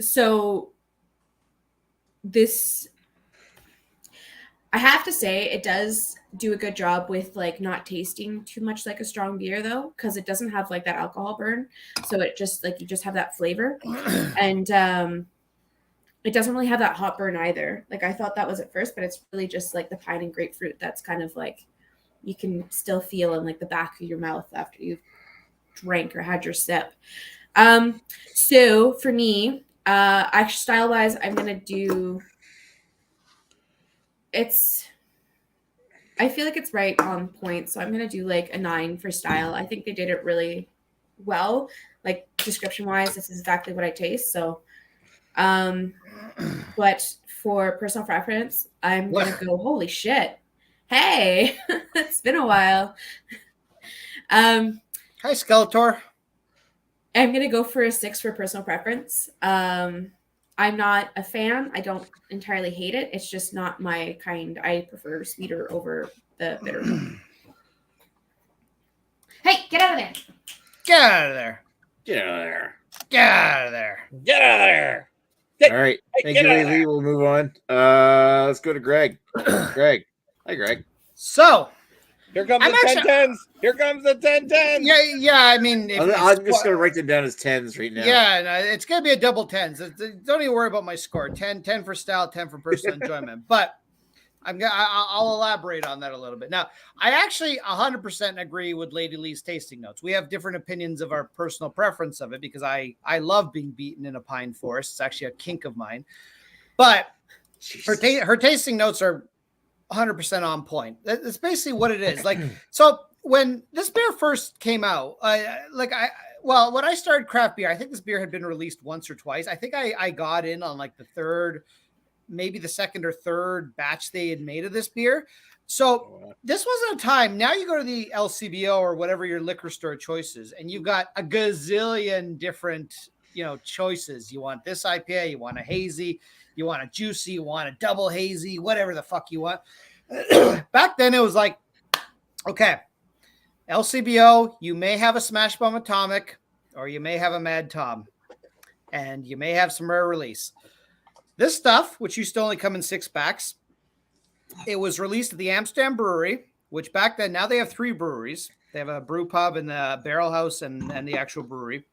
So this, I have to say, it does do a good job with like not tasting too much like a strong beer though, because it doesn't have like that alcohol burn. So it just like, you just have that flavor. And it doesn't really have that hot burn either. Like I thought that was at first, but it's really just like the pine and grapefruit that's kind of like you can still feel in like the back of your mouth after you've drank or had your sip. So for me, actually style wise, I'm gonna do, I feel like it's right on point, so I'm gonna do like a 9 for style. I think they did it really well, like description wise. This is exactly what I taste. So, but for personal preference, I'm gonna go. Holy shit! Hey, it's been a while. Hi, Skeletor. I'm gonna go for a 6 for personal preference. I'm not a fan. I don't entirely hate it. It's just not my kind. I prefer sweeter over the bitter. Hey, get out of there. Get out of there. Get out of there. Get out of there. Get out of there. All right. Thank Get you, out of Lee. We'll move on. Let's go to Greg. Greg. Hi, Greg. So Here comes I'm the actually- 10-10s. Here comes the 10-10. yeah. I mean, if I'm just going to write them down as 10s right now. Yeah, no, it's gonna be a double 10s. Don't even worry about my score. 10 for style, 10 for personal enjoyment. But I'll elaborate on that a little bit. Now, I actually 100% agree with Lady Lee's tasting notes. We have different opinions of our personal preference of it because I love being beaten in a pine forest. It's actually a kink of mine. But her tasting notes are 100% on point. That's basically what it is. Like, so when this beer first came out, when I started craft beer, I think this beer had been released once or twice. I think I got in on like the third, maybe the second or third batch they had made of this beer. So this wasn't a time. Now you go to the LCBO or whatever your liquor store choice is, and you've got a gazillion different, choices. You want this IPA, you want a hazy, you want a juicy, you want a double hazy, whatever the fuck you want. Back then it was like, okay, LCBO, you may have a Smash Bomb Atomic or you may have a Mad Tom and you may have some rare release. This stuff, which used to only come in 6-packs, it was released at the Amsterdam Brewery, which back then, now they have 3 breweries. They have a brew pub and the barrel house and the actual brewery.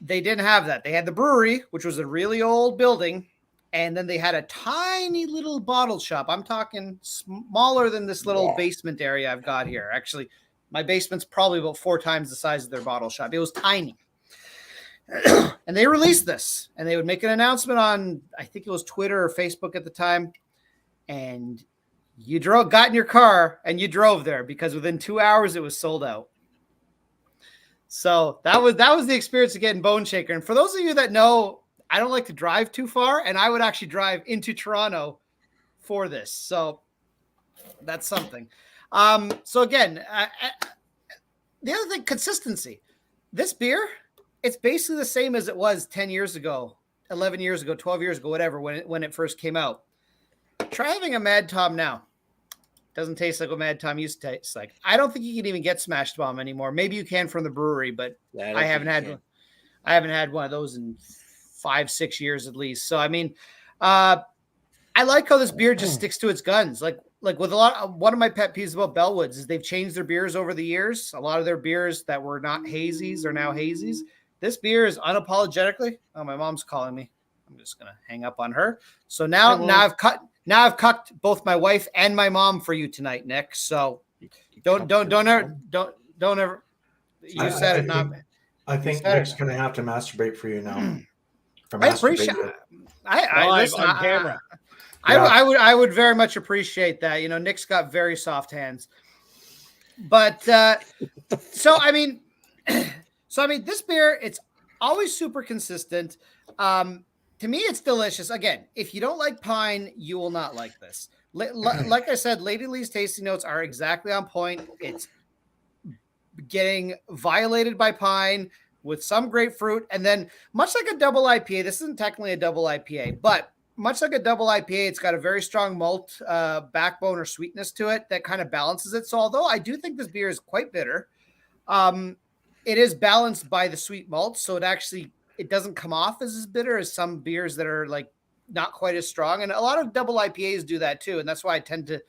They didn't have that. They had the brewery, which was a really old building. And then they had a tiny little bottle shop. I'm talking smaller than this little basement area I've got here. Actually, my basement's probably about 4 times the size of their bottle shop. It was tiny. And they released this. And they would make an announcement on, I think it was Twitter or Facebook at the time. And you got in your car and you drove there because within 2 hours it was sold out. So that was the experience of getting Boneshaker. And for those of you that know, I don't like to drive too far, and I would actually drive into Toronto for this. So that's something. So again, the other thing, consistency. This beer, it's basically the same as it was 10 years ago, 11 years ago, 12 years ago, whatever, when it first came out. Try having a Mad Tom now. Doesn't taste like what Mad Tom used to taste like. I don't think you can even get Smashed Bomb anymore. Maybe you can from the brewery, but I haven't had one of those in 5-6 years at least. So I mean, I I like how this beer just sticks to its guns. Like with one of my pet peeves about Bellwoods is they've changed their beers over the years. A lot of their beers that were not hazies are now hazies. This beer is unapologetically. Oh, my mom's calling me. I'm just gonna hang up on her. So now I've cucked both my wife and my mom for you tonight, Nick. So don't ever. You said it, not. I think Nick's going to have to masturbate for you now. I appreciate. Live on camera. I would very much appreciate that. You know, Nick's got very soft hands. But so I mean, this beer, it's always super consistent. To me, it's delicious. Again, if you don't like pine, you will not like this. Like I said, Lady Lee's tasting notes are exactly on point. It's getting violated by pine with some grapefruit, and then much like a double IPA, this isn't technically a double IPA, but much like a double IPA, it's got a very strong malt backbone or sweetness to it that kind of balances it. So although I do think this beer is quite bitter, it is balanced by the sweet malt, so it doesn't come off as bitter as some beers that are like not quite as strong. And a lot of double IPAs do that too, and that's why I tend to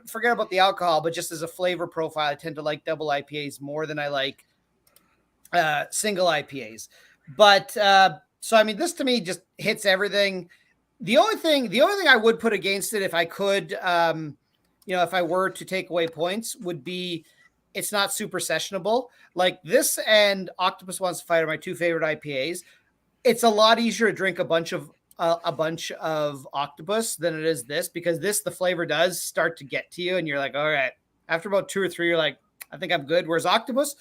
forget about the alcohol, but just as a flavor profile, I tend to like double IPAs more than I like single IPAs. But so I mean, this to me just hits everything. The only thing I would put against it, if I could, if I were to take away points, would be it's not super sessionable. Like this and Octopus Wants to Fight are my two favorite IPAs. It's a lot easier to drink a bunch of Octopus than it is this, because the flavor does start to get to you and you're like, all right, after about 2 or 3, you're like, I think I'm good. Whereas Octopus,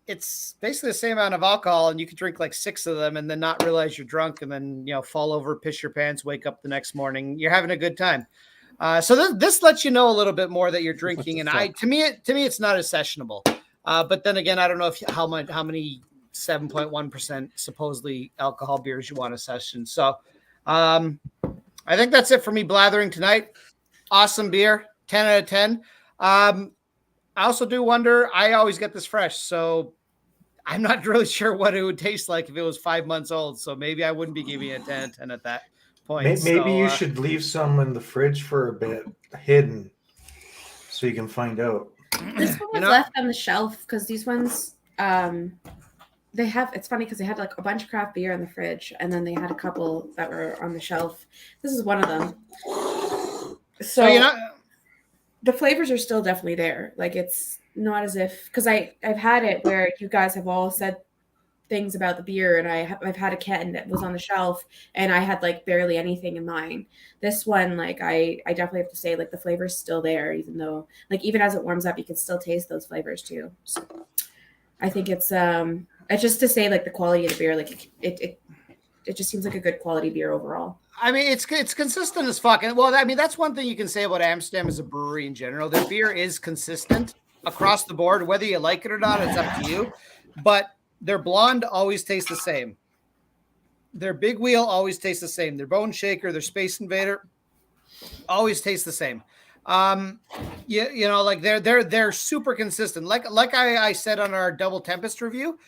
it's basically the same amount of alcohol and you can drink like 6 of them and then not realize you're drunk and then, fall over, piss your pants, wake up the next morning. You're having a good time. So this lets you know a little bit more that you're drinking. And to me, it's not as sessionable. But then again, I don't know how many 7.1% supposedly alcohol beers you want to session. So I think that's it for me blathering tonight. Awesome beer, 10 out of 10. I also do wonder, I always get this fresh, so I'm not really sure what it would taste like if it was 5 months old. So maybe I wouldn't be giving it a 10 out of 10 at that point. Maybe you should leave some in the fridge for a bit, hidden, so you can find out. This one was left on the shelf because these ones, it's funny because they had like a bunch of craft beer in the fridge and then they had a couple that were on the shelf. This is one of them. So the flavors are still definitely there. Like it's not as if, because I've had it where you guys have all said things about the beer and I've had a can that was on the shelf and I had like barely anything in mine. This one, like I definitely have to say like the flavor's still there, even though like even as it warms up, you can still taste those flavors too. So I think it's just to say like the quality of the beer, like it just seems like a good quality beer overall. I mean, it's consistent as fuck. And well, I mean, that's one thing you can say about Amsterdam as a brewery in general. Their beer is consistent across the board. Whether you like it or not, it's up to you. But their blonde always tastes the same. Their big wheel always tastes the same. Their Boneshaker, their Space Invader always tastes the same. Like they're super consistent. Like I said on our Double Tempest review,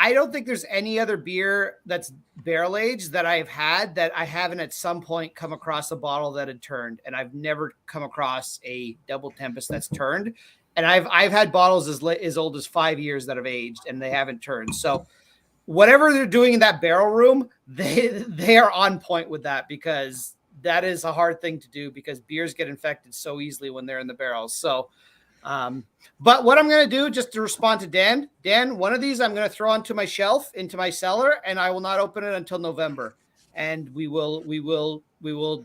I don't think there's any other beer that's barrel aged that I've had that I haven't at some point come across a bottle that had turned, and I've never come across a Double Tempest that's turned. And I've had bottles as old as 5 years that have aged and they haven't turned. So whatever they're doing in that barrel room, they are on point with that, because that is a hard thing to do because beers get infected so easily when they're in the barrels. So. But what I'm going to do, just to respond to Dan, one of these I'm going to throw onto my shelf, into my cellar, and I will not open it until November. And we will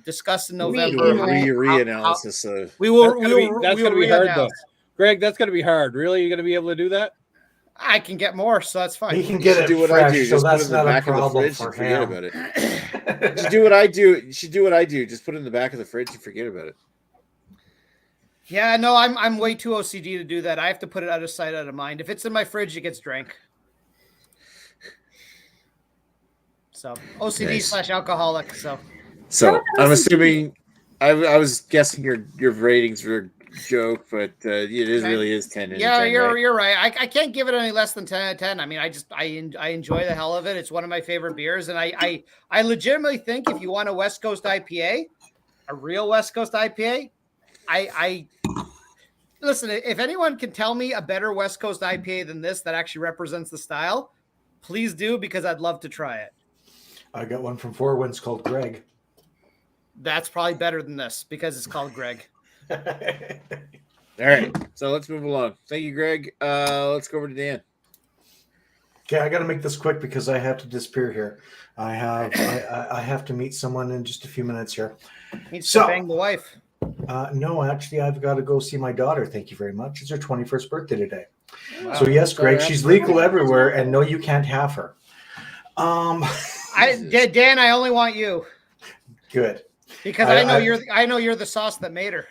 discuss in November. Reanalysis. That's going to be hard, though. Greg, that's going to be hard. Really, you're going to be able to do that? I can get more, so that's fine. He can get it what fresh, I do. so Just that's put it in the not a back of the problem fridge for and forget him. about it. You should do what I do. You should do what I do. Just put it in the back of the fridge and forget about it. Yeah, no, I'm way too OCD to do that. I have to put it out of sight, out of mind. If it's in my fridge, it gets drank. So OCD / alcoholic. So I'm assuming I was guessing your ratings were joke, but it is really is 10 and Yeah, 10, you're right? you're right. I can't give it any less than 10 out of 10. I mean, I enjoy the hell of it. It's one of my favorite beers, and I legitimately think if you want a West Coast IPA, a real West Coast IPA, I listen. If anyone can tell me a better West Coast IPA than this that actually represents the style, please do, because I'd love to try it. I got one from Four Winds called Greg. That's probably better than this because it's called Greg. All right, so let's move along. Thank you, Greg. Let's go over to Dan. Okay, I got to make this quick because I have to disappear here. I have to meet someone in just a few minutes here. Needs So- to bang the wife. No, actually, I've got to go see my daughter. Thank you very much. It's her 21st birthday today. Wow. So yes, Greg, happy she's birthday. legal everywhere, and no, you can't have her. Dan, I only want you Good. because I know you're the sauce that made her.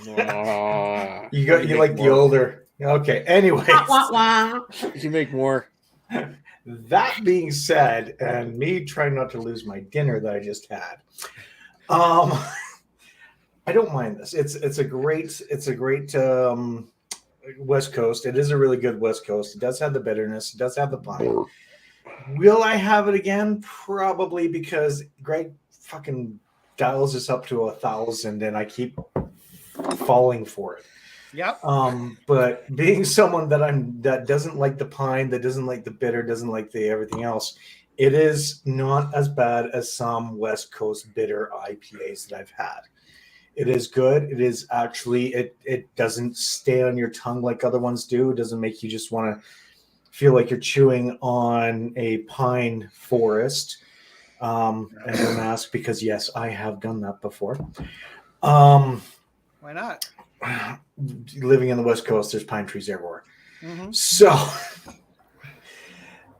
You like the older. Okay. Anyways, Wah, wah. You can make more. that being said, and me trying not to lose my dinner that I just had, I don't mind this. It's a great West Coast. It is a really good West Coast. It does have the bitterness. It does have the pine. Will I have it again? Probably, because Greg fucking dials this up to 1,000, and I keep falling for it. Yep. But being someone that doesn't like the pine, that doesn't like the bitter, doesn't like the everything else, it is not as bad as some West Coast bitter IPAs that I've had. It is good. It is actually it doesn't stay on your tongue like other ones do. It doesn't make you just want to feel like you're chewing on a pine forest. And don't ask, because yes, I have done that before. Why not? Living in the West Coast, there's pine trees everywhere. Mm-hmm. So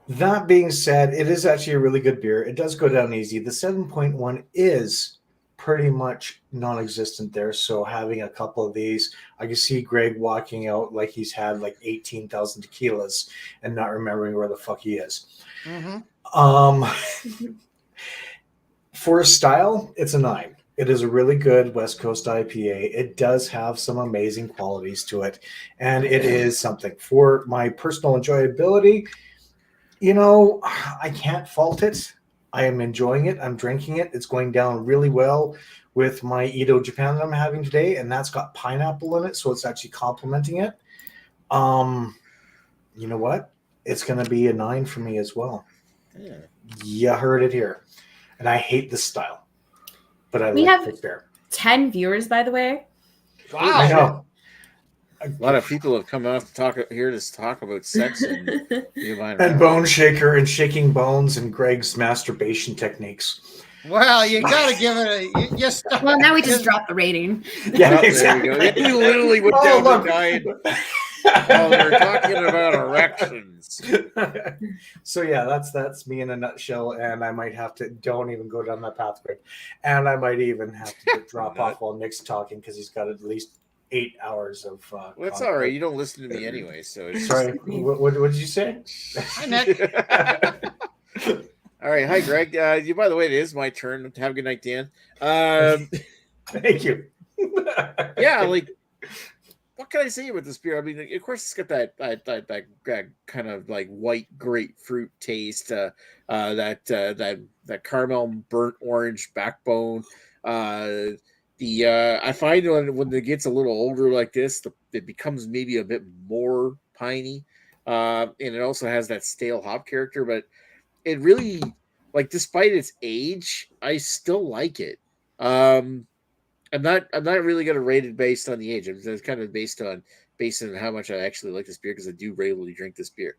that being said, it is actually a really good beer. It does go down easy. The 7.1 is pretty much non-existent there. So having a couple of these, I can see Greg walking out like he's had like 18,000 tequilas and not remembering where the fuck he is. Mm-hmm. For a style, it's a 9. It is a really good West Coast IPA. It does have some amazing qualities to it, and it is something. For my personal enjoyability, I can't fault it. I am enjoying it. I'm drinking it. It's going down really well with my Edo Japan that I'm having today, and that's got pineapple in it, so it's actually complementing it. You know what? It's going to be a 9 for me as well. Yeah. You heard it here. And I hate this style, but I We like have- this beer. 10 viewers, by the way. Wow. I know. A lot of people have come out to talk about sex and And Boneshaker and shaking bones and Greg's masturbation techniques. Well, you gotta give it a yes. Well, now we just dropped the rating. Yeah, There exactly. we go. We literally went Oh, down look. the diet while they're talking about erections. So yeah, that's me in a nutshell, and I might have to don't even go down that path, Greg. And I might even have to drop off while Nick's talking because he's got at least 8 hours of. Well, that's all right. You don't listen to me anyway, so it's Sorry, what did you say? Hi, Nick. All right, hi Greg. By the way, it is my turn. Have a good night, Dan. Thank you. Yeah, like, what can I say about this beer? I mean, of course, it's got that kind of like white grapefruit taste, that caramel burnt orange backbone. I find when it gets a little older like this, it becomes maybe a bit more piney, and it also has that stale hop character. But it really, like, despite its age, I still like it. I'm not really gonna rate it based on the age. It's kind of based on how much I actually like this beer, because I do regularly drink this beer.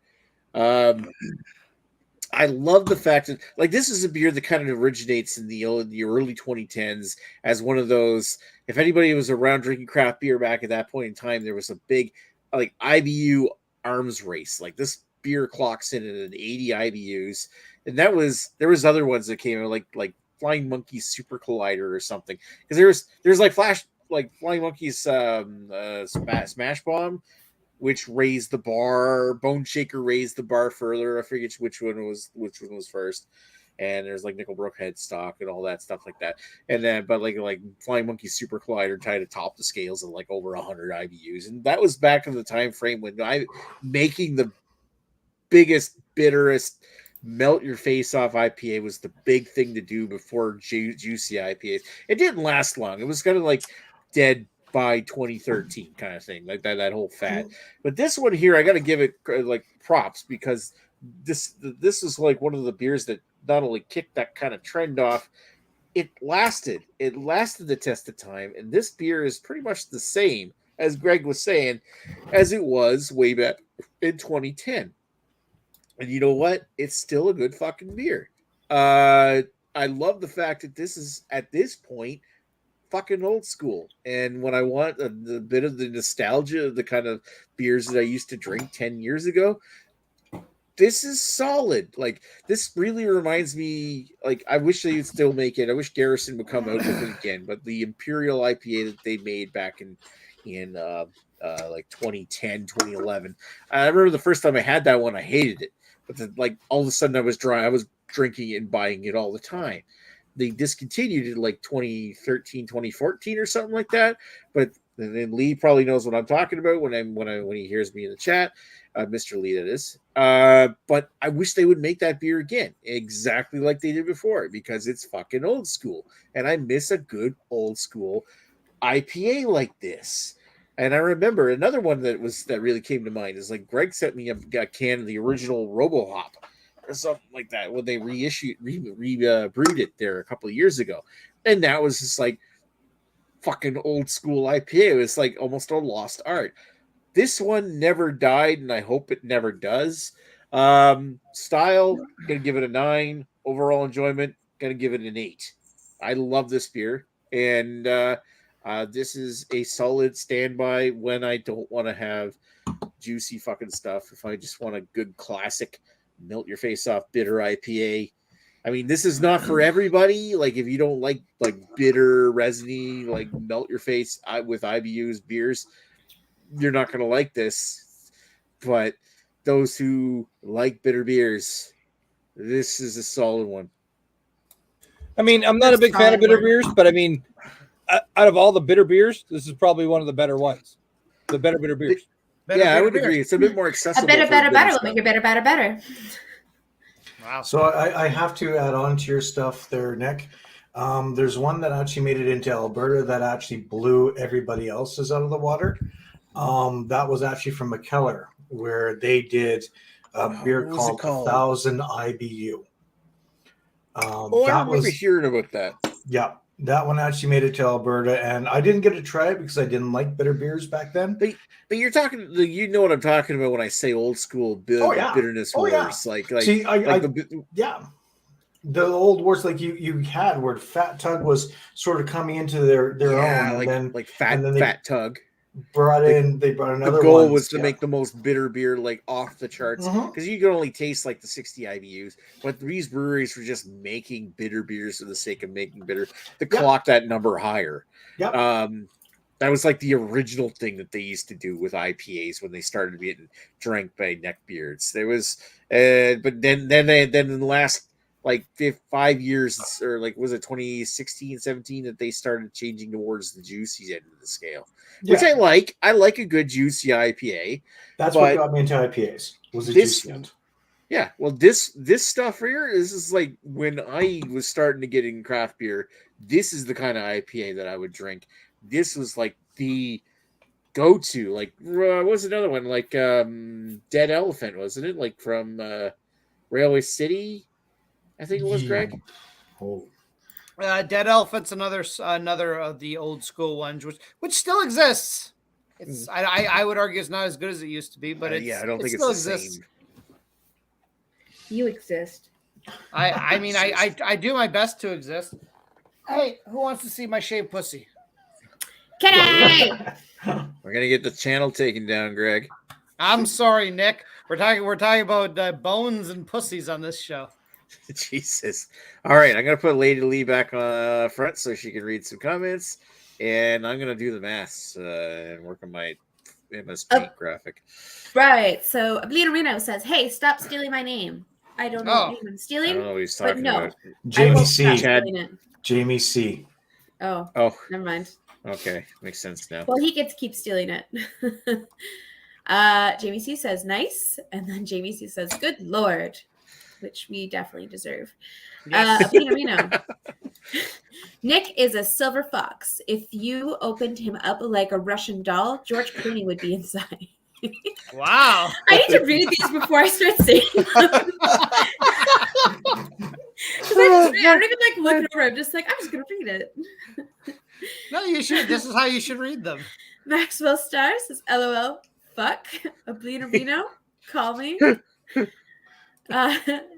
I love the fact that, like, this is a beer that kind of originates in the early 2010s as one of those. If anybody was around drinking craft beer back at that point in time, there was a big like IBU arms race. Like, this beer clocks in at an 80 IBUs, and there was other ones that came out like Flying Monkey's Super Collider or something, because there's like Flying Monkey's Smash Bomb, which raised the bar. Boneshaker raised the bar further. I forget which one was first. and there's like Nickelbrook headstock and all that stuff like that. And then, but like Flying Monkey Super Collider tied atop the scales of like over 100 IBUs, and that was back in the time frame when I making the biggest, bitterest, melt your face off IPA was the big thing to do before juicy IPAs. It didn't last long. It was kind of like dead by 2013 kind of thing, like that whole fad. But this one here, I got to give it like props because this is like one of the beers that not only kicked that kind of trend off, it lasted the test of time, and this beer is pretty much the same, as Greg was saying, as it was way back in 2010. And you know what? It's still a good fucking beer. I love the fact that this is, at this point, fucking old school. And when I want a bit of the nostalgia of the kind of beers that I used to drink 10 years ago, this is solid. Like, this really reminds me, like, I wish they would still make it. I wish Garrison would come out with it again. But the Imperial IPA that they made back in like 2010, 2011. I remember the first time I had that one, I hated it. But then, like, all of a sudden I was drinking it and buying it all the time. They discontinued it like 2013, 2014 or something like that. But then Lee probably knows what I'm talking about when he hears me in the chat. Mr. Lee, that is. But I wish they would make that beer again, exactly like they did before, because it's fucking old school. And I miss a good old school IPA like this. And I remember another one that really came to mind is like Greg sent me a can of the original RoboHop or something like that when they brewed it there a couple of years ago, and that was just like fucking old school IPA. It was like almost a lost art. This one never died, and I hope it never does. Style, gonna give it a 9. Overall enjoyment, gonna give it an 8. I love this beer, and this is a solid standby when I don't want to have juicy fucking stuff. If I just want a good classic melt your face off bitter IPA. I mean, this is not for everybody. Like, if you don't like bitter, resiny, like melt your face with IBUs beers, you're not going to like this. But those who like bitter beers, this is a solid one. I mean, I'm not a big fan of bitter beers, but I mean, out of all the bitter beers, this is probably one of the better ones. The better bitter beers. I would agree. It's a bit more accessible. A better. We'll make it better. Wow. So I have to add on to your stuff there, Nick. There's one that actually made it into Alberta that actually blew everybody else's out of the water. That was actually from McKellar, where they did a beer called 1,000 IBU. I remember hearing about that. Yeah, that one actually made it to Alberta, and I didn't get to try it because I didn't like bitter beers back then. But you're talking, you know what I'm talking about when I say old school bitterness wars. Yeah. See, the old wars like you had where Fat Tug was sort of coming into their own, and then Fat Tug brought another. The goal was to make the most bitter beer like off the charts, because you can only taste like the 60 IBUs. But these breweries were just making bitter beers for the sake of making bitter to clock that number higher. That was like the original thing that they used to do with IPAs when they started getting drank by neckbeards. There was, but then in the last like 5 years, or like was it 2016, 17 that they started changing towards the juicy end of the scale, which I like. I like a good juicy IPA. That's what got me into IPAs. Was the juicy end. Yeah, well, this stuff here is like when I was starting to get in craft beer. This is the kind of IPA that I would drink. This was like the go-to. Like, what was another one? Like Dead Elephant, wasn't it? Like from Railway City, I think it was, Greg. Dead Elephant's another of the old school ones, which still exists. It's I would argue it's not as good as it used to be, but I don't think it still exists. Same. You exist. I mean, I do my best to exist. Hey, who wants to see my shaved pussy? Can I? We're gonna get the channel taken down, Greg. I'm sorry, Nick. We're talking about bones and pussies on this show. Jesus. All right, I'm gonna put Lady Lee back on front so she can read some comments, and I'm gonna do the math and work on my MS Paint graphic. Right. So Bleed Reno says, "Hey, stop stealing my name. I don't know Oh. what I'm I stealing. don't know what he's But talking no, about. I Jamie will stop C. Chad. stealing it. Jamie C. Oh, Oh, never mind. okay. Makes sense now. Well, he gets to keep stealing it. Jamie C says nice, and then Jamie C says good lord, which we definitely deserve. Yes. Reno. Nick is a silver fox. If you opened him up like a Russian doll, George Clooney would be inside. Wow. I need to read these before I start saying them. 'Cause I don't even like look it over. I'm just like, I'm just gonna read it. No, you should. This is how you should read them. Maxwell Star says, LOL, fuck. Oblina Reno, call me.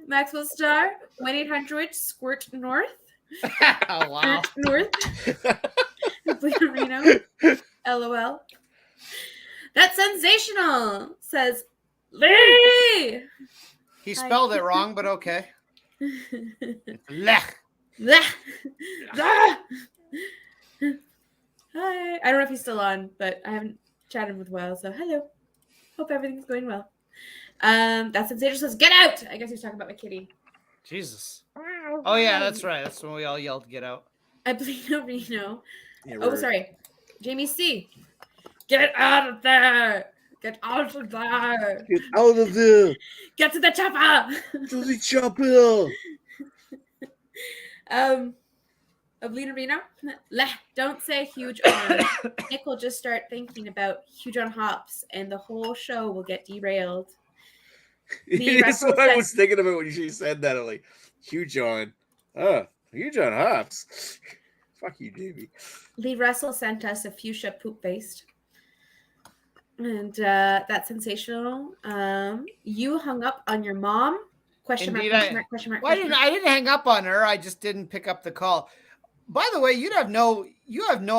Maxwell Star, 1-800 Squirt North. Oh, wow. North. Oblina Reno, LOL. That's sensational, says Lee. He spelled it wrong, but okay. Lech. Hi. I don't know if he's still on, but I haven't chatted with a while, so hello. Hope everything's going well. That sensational says, get out! I guess he was talking about my kitty. Jesus. Oh, yeah, that's right. That's when we all yelled, get out. Oblino Reno. Yeah, Oh, sorry. Jamie C. Get out of there! Get out of there! Get out of there! Get to the chopper! To the chopper! Oblina Reno. Don't say huge on. Nick will just start thinking about huge on hops, and the whole show will get derailed. That's what I was thinking about when she said that. I'm like, huge on. Oh, huge on hops. Fuck you, Davey. Lee Russell sent us a fuchsia poop based. And that's sensational. You hung up on your mom? Question mark, Indeed, question mark, question mark. Well, I didn't hang up on her. I just didn't pick up the call. By the way, you have no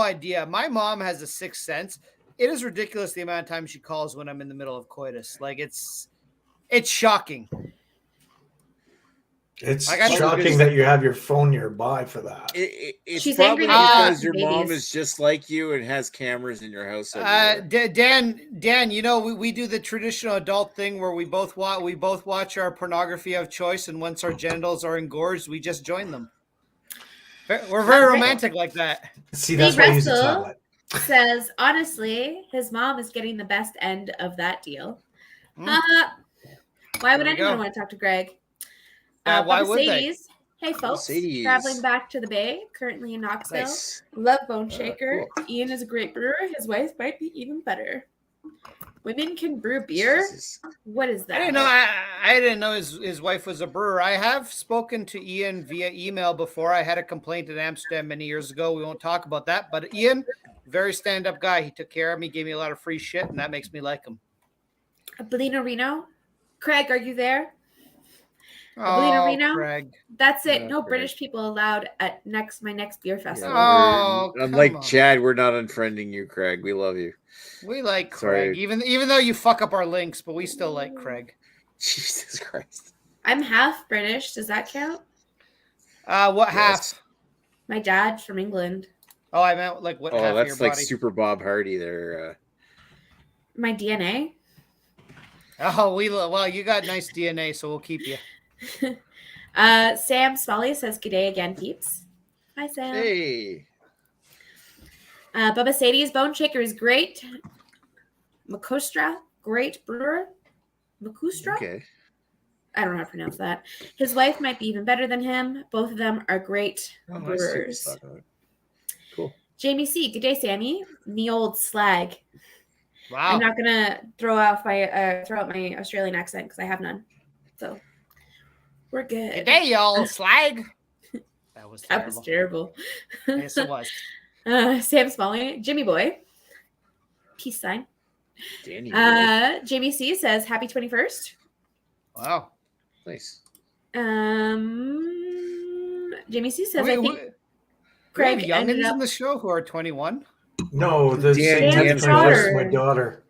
idea. My mom has a sixth sense. It is ridiculous the amount of time she calls when I'm in the middle of coitus. Like it's shocking. It's Like, I shocking that you have your phone nearby for that. It's She's probably angry because your babies. mom is just like you and has cameras in your house. Dan, you know we do the traditional adult thing where we both watch our pornography of choice, and once our genitals are engorged, we just join them. We're very romantic like that. See, that's why I use a Russell tablet. says, honestly, his mom is getting the best end of that deal. Why would There we anyone go. want to talk to Greg? Why would they? Mercedes. Hey, folks. Mercedes. Traveling back to the Bay, currently in Knoxville. Nice. Love Boneshaker. Cool. Ian is a great brewer. His wife might be even better. Women can brew beer? Jesus. What is that? I didn't know. I didn't know his wife was a brewer. I have spoken to Ian via email before. I had a complaint in Amsterdam many years ago. We won't talk about that. But Ian, very stand-up guy. He took care of me, gave me a lot of free shit, and that makes me like him. Belina Reno. Craig, are you there? Belina Reno. Craig. That's it. Oh, No Craig. British people allowed at my next beer festival. Oh, Unlike come on. Chad, we're not unfriending you, Craig. We love you. We like Sorry. Craig, even though you fuck up our links, but we still like Craig. Jesus Christ. I'm half British. Does that count? What half? Yes. My dad's from England. Oh, I meant like what half Oh, of your that's like body? Super Bob Hardy there. My DNA. Oh, well, you got nice DNA, so we'll keep you. Sam Smalley says, "G'day again, peeps." Hi, Sam. Hey. Bubba Sadie's Boneshaker is great. Makostra, great brewer. Makustra? Okay. I don't know how to pronounce that. His wife might be even better than him. Both of them are great Oh, I see what you're brewers. talking about. Cool. Jamie C. Good day, Sammy. The old slag. Wow. I'm not gonna throw out my Australian accent because I have none. So we're good. Good day, y'all slag. That was That terrible. was terrible. Yes, it was. Sam Smalley, Jimmy Boy. Peace sign. Danny. Jamie C says happy 21st. Wow. Nice. Jamie C says Wait, I think Craig Craig youngins ended in up. the show who are 21. No, the Dan- Dan's daughter. My daughter. daughter.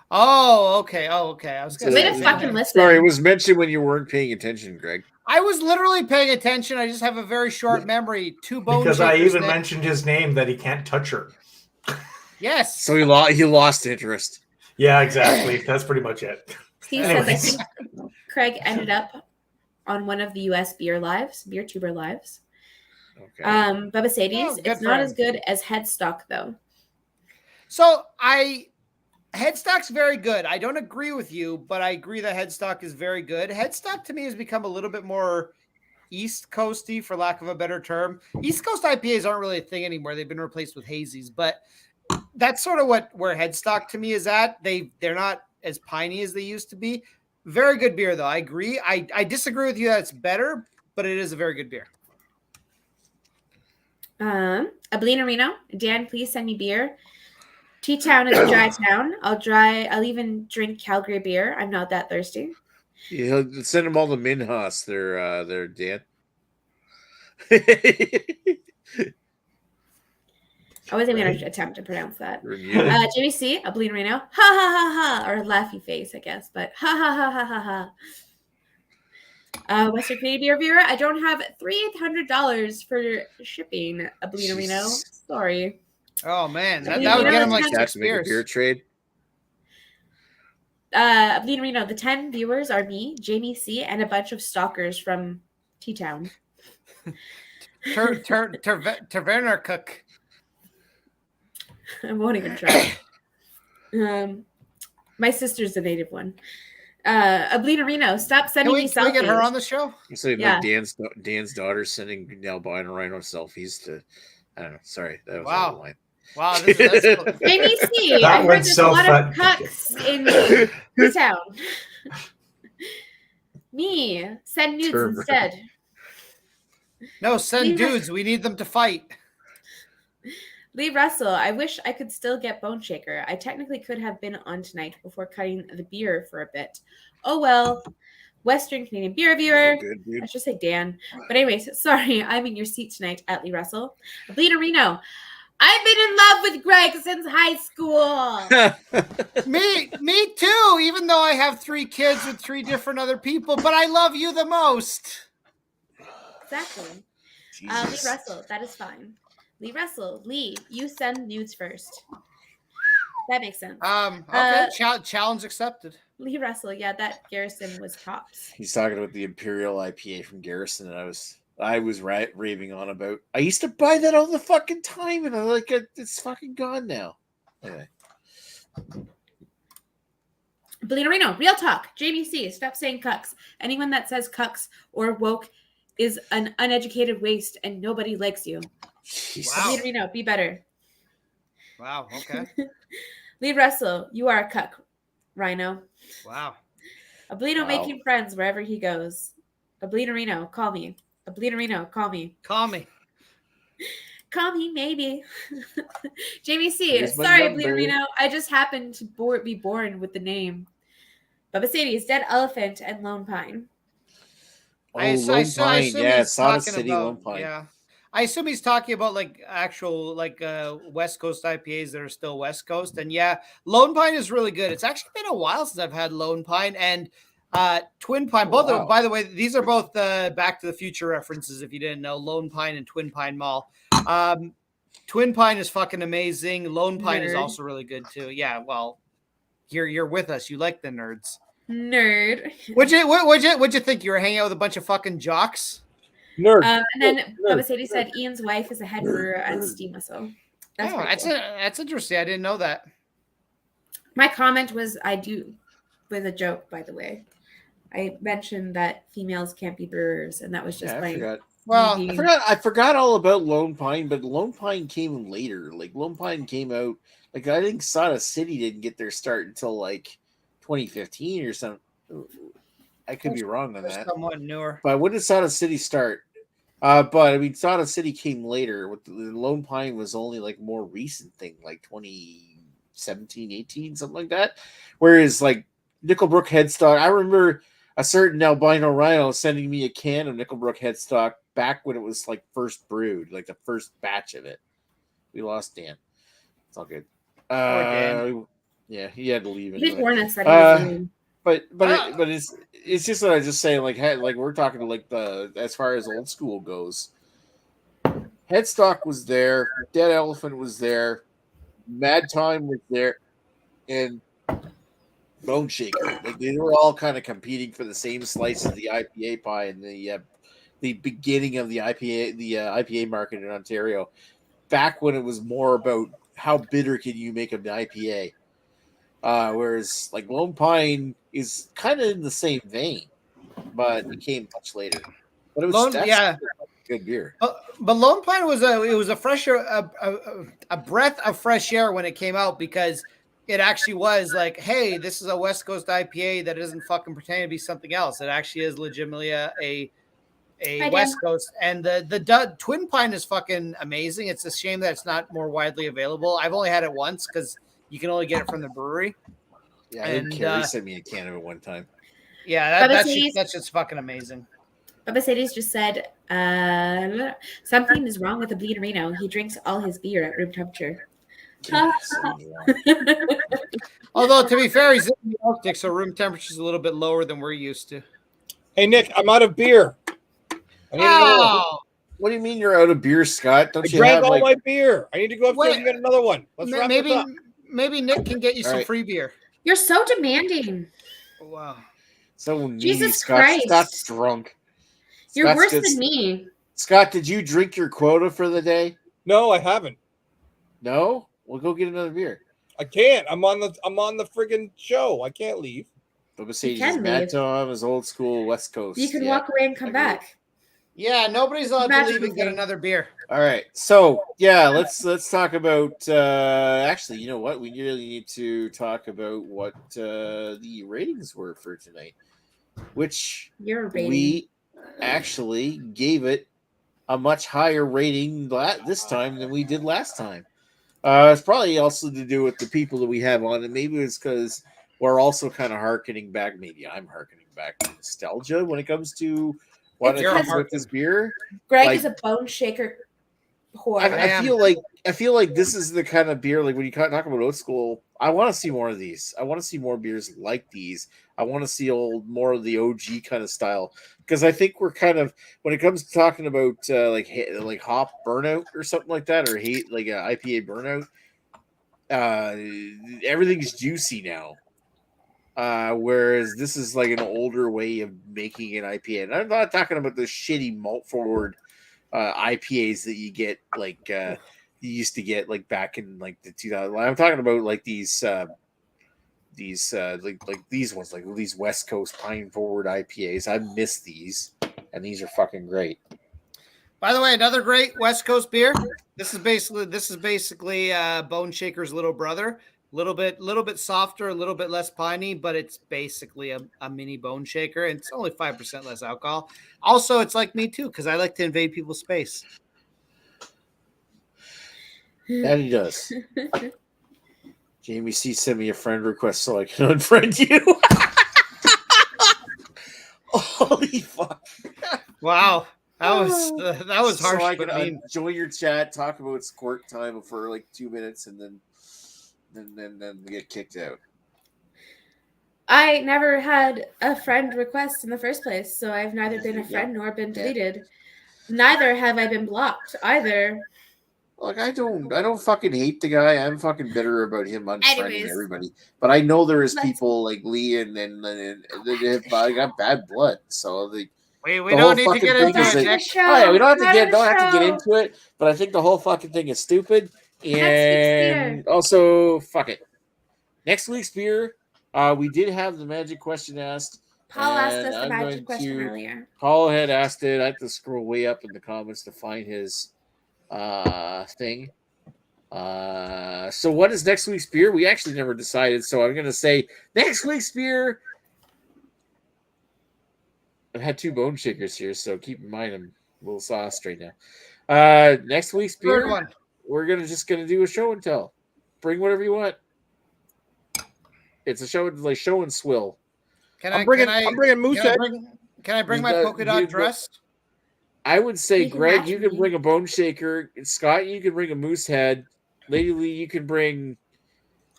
Oh, okay. I was gonna Way say to that. fucking listen. Sorry, it was mentioned when you weren't paying attention, Greg. I was literally paying attention. I just have a very short memory. Two bones. Because I even mentioned his name that he can't touch her. Yes. So he lost interest. Yeah, exactly. That's pretty much it. Steve says I Anyways. think Craig ended up on one of the US beer tuber lives. Okay. Bubba Sadie's, Oh, good it's for not him. as good as Headstock though. So Headstock's very good. I don't agree with you, but I agree that Headstock is very good. Headstock to me has become a little bit more East Coasty, for lack of a better term. East Coast IPAs aren't really a thing anymore. They've been replaced with hazies, but that's sort of where Headstock to me is at. They're not as piney as they used to be. Very good beer, though. I agree. I disagree with you that it's better, but it is a very good beer. Ablina Reno, Dan, please send me beer. T-Town is a dry town. I'll even drink Calgary beer. I'm not that thirsty. Yeah, send them all to Minhas. They're Dan. I wasn't going to attempt to pronounce that. You're muted. JBC, Ablina Reno, ha ha ha ha, or laughy face, I guess, but ha ha ha ha ha ha. Western Canadian beer viewer, I don't have $300 for shipping. Ablina Reno, sorry. Oh man, that Ablina would get Reno, him like the Have 6 to make a beer beers. trade. Ablina Reno, the 10 viewers are me, Jamie C, and a bunch of stalkers from T-Town. Taverner cook. I won't even try. My sister's the native one. Ablina Reno, stop sending me Can we get her selfies. on the show? So Yeah. like Dan's daughter sending albino rhino selfies to. I don't know. Sorry, that was Wow. out of line. Wow, that's cool. Jamie C, That I heard went there's so a lot fun. of cucks in T-Town. Me, send nudes Turbo. instead. No, send Leave- dudes. We need them to fight. Lee Russell, I wish I could still get Boneshaker. I technically could have been on tonight before cutting the beer for a bit. Oh well. Western Canadian beer reviewer. Oh, good, dude. I should say Dan. But anyways, sorry, I'm in your seat tonight at Lee Russell. Ablina Reno, I've been in love with Greg since high school. Me too, even though I have 3 kids with 3 different other people, but I love you the most. Exactly. Lee Jesus. Russell, that is fine. Lee Russell, Lee, you send nudes first. That makes sense. Okay, challenge accepted. Lee Russell, yeah, that Garrison was tops. He's talking about the Imperial IPA from Garrison, and I was raving on about. I used to buy that all the fucking time, and I'm like, it's fucking gone now. Anyway, Belina Reno, real talk. JBC, stop saying cucks. Anyone that says cucks or woke is an uneducated waste, and nobody likes you. Jesus. Wow. Belina Reno, be better. Wow, okay. Lee Russell, you are a cuck, Rhino. Wow. Ablino Wow. making friends wherever he goes. Ablina Reno, call me. Ablina Reno, call me. Call me. Call me, maybe. Jamie C. Here's my Sorry, number. Ablina Reno. I just happened to be born with the name. Bubba Sadie's Dead Elephant and Lone Pine. Oh, I Lone assume Pine, he's yeah, Soda talking City, about, Lone Pine. yeah. I assume he's talking about like actual West Coast IPAs that are still West Coast. And yeah, Lone Pine is really good. It's actually been a while since I've had Lone Pine and Twin Pine. Both wow. by the way, these are both Back to the Future references if you didn't know. Lone Pine and Twin Pine Mall. Twin Pine is fucking amazing. Lone Pine is Nerd. also really good too. Yeah, well, you're with us. You like the nerds. Nerd. What'd you think? You were hanging out with a bunch of fucking jocks? Nerd. And then Nerd. Bubba Sadie said Ian's wife is a head brewer at Steam Whistle. That's pretty cool. That's interesting. I didn't know that. My comment was I do with a joke, by the way. I mentioned that females can't be brewers, and that was just Yeah, I like forgot. Well, me I being- forgot all about Lone Pine, but Lone Pine came later. Like Lone Pine came out. Like I think Soda City didn't get their start until like 2015 or something. I could be wrong on that. somewhat newer. But when did Soda City start? But I mean, Soda City came later. With the Lone Pine was only like more recent thing, like 2017, 18, something like that. Whereas like Nickelbrook Headstock, I remember a certain albino rhino sending me a can of Nickelbrook Headstock back when it was like first brewed, like the first batch of it. We lost Dan. It's all good. Dan. Yeah, he had to leave. He did Anyway. warn us that he was leaving. But it's just that I just saying like we're talking like the as far as old school goes. Headstock was there, Dead Elephant was there, Mad Time was there, and Boneshaker. Like they were all kind of competing for the same slice of the IPA pie in the beginning of the IPA market in Ontario. Back when it was more about how bitter can you make an IPA, whereas like Lone Pine is kind of in the same vein, but it came much later. But it was good beer. But Lone Pine was a fresher a breath of fresh air when it came out, because it actually was like, hey, this is a West Coast IPA that isn't fucking pretending to be something else. It actually is legitimately a West Coast. And the Twin Pine is fucking amazing. It's a shame that it's not more widely available. I've only had it once because you can only get it from the brewery. Yeah, I didn't care. He sent me a can of it one time. Yeah, that's just fucking amazing. But Mercedes just said, something is wrong with the Bleed Reno. He drinks all his beer at room temperature. Although, to be fair, he's in the Arctic, so room temperature is a little bit lower than we're used to. Hey, Nick, I'm out of beer. What do you mean you're out of beer, Scott? I drank all my beer. I need to go upstairs and get another one. Let's wrap this up. Maybe Nick can get you some free beer. You're so demanding. Oh, wow. So needy. Jesus Christ. Scott's drunk. You're worse than me. Scott, did you drink your quota for the day? No, I haven't. No? We'll go get another beer. I can't. I'm on the friggin' show. I can't leave. But Mercedes, Matt Tom is old school West Coast. You can walk away and come back. Yeah, nobody's allowed to leave and get another beer. All right. So yeah, let's talk about actually, you know what? We really need to talk about what the ratings were for tonight. Which we actually gave it a much higher rating this time than we did last time. It's probably also to do with the people that we have on, and maybe it's because we're also kind of harkening back. Maybe I'm harkening back to nostalgia when it comes to what it comes with this beer. Greg is a Boneshaker whore. I feel like this is the kind of beer, like when you talk about old school, I want to see more of these. I want to see more beers like these. I want to see more of the OG kind of style, because I think we're kind of, when it comes to talking about like hop burnout or something like that, or like an IPA burnout, everything's juicy now. Whereas this is like an older way of making an IPA. And I'm not talking about the shitty malt forward IPAs that you get like you used to get like back in like the 2000s. I'm talking about like these like these ones, like these West Coast pine forward IPAs. I miss these, and these are fucking great. By the way, another great West Coast beer. This is basically Boneshaker's little brother. Little bit softer, a little bit less piney, but it's basically a mini Boneshaker, and it's only 5% less alcohol. Also, it's like me too, because I like to invade people's space. That he does. Jamie C, send me a friend request so I can unfriend you. Holy fuck! Wow, that was harsh. So I can join your chat, talk about squirt time for like 2 minutes, and then get kicked out. I never had a friend request in the first place, so I've neither been a friend nor been deleted. Neither have I been blocked either. Like I don't fucking hate the guy. I'm fucking bitter about him unfriending everybody. But I know there is people like Lee and they got bad blood. So we don't need to get into it. We don't have to get into it. But I think the whole fucking thing is stupid. And also, fuck it. Next week's beer, we did have the magic question asked. Paul asked us the magic question earlier. Paul had asked it. I have to scroll way up in the comments to find his thing. So what is next week's beer? We actually never decided, so I'm gonna say next week's beer. I've had 2 Boneshakers here, so keep in mind I'm a little sauced right now. Next week's beer. Third one. We're just gonna do a show and tell. Bring whatever you want. It's a show and swill. I'm bringing Moosehead. Can I bring my polka dot dress? I would say, Greg, you can bring a Boneshaker. Scott, you can bring a Moosehead. Lady Lee, you can bring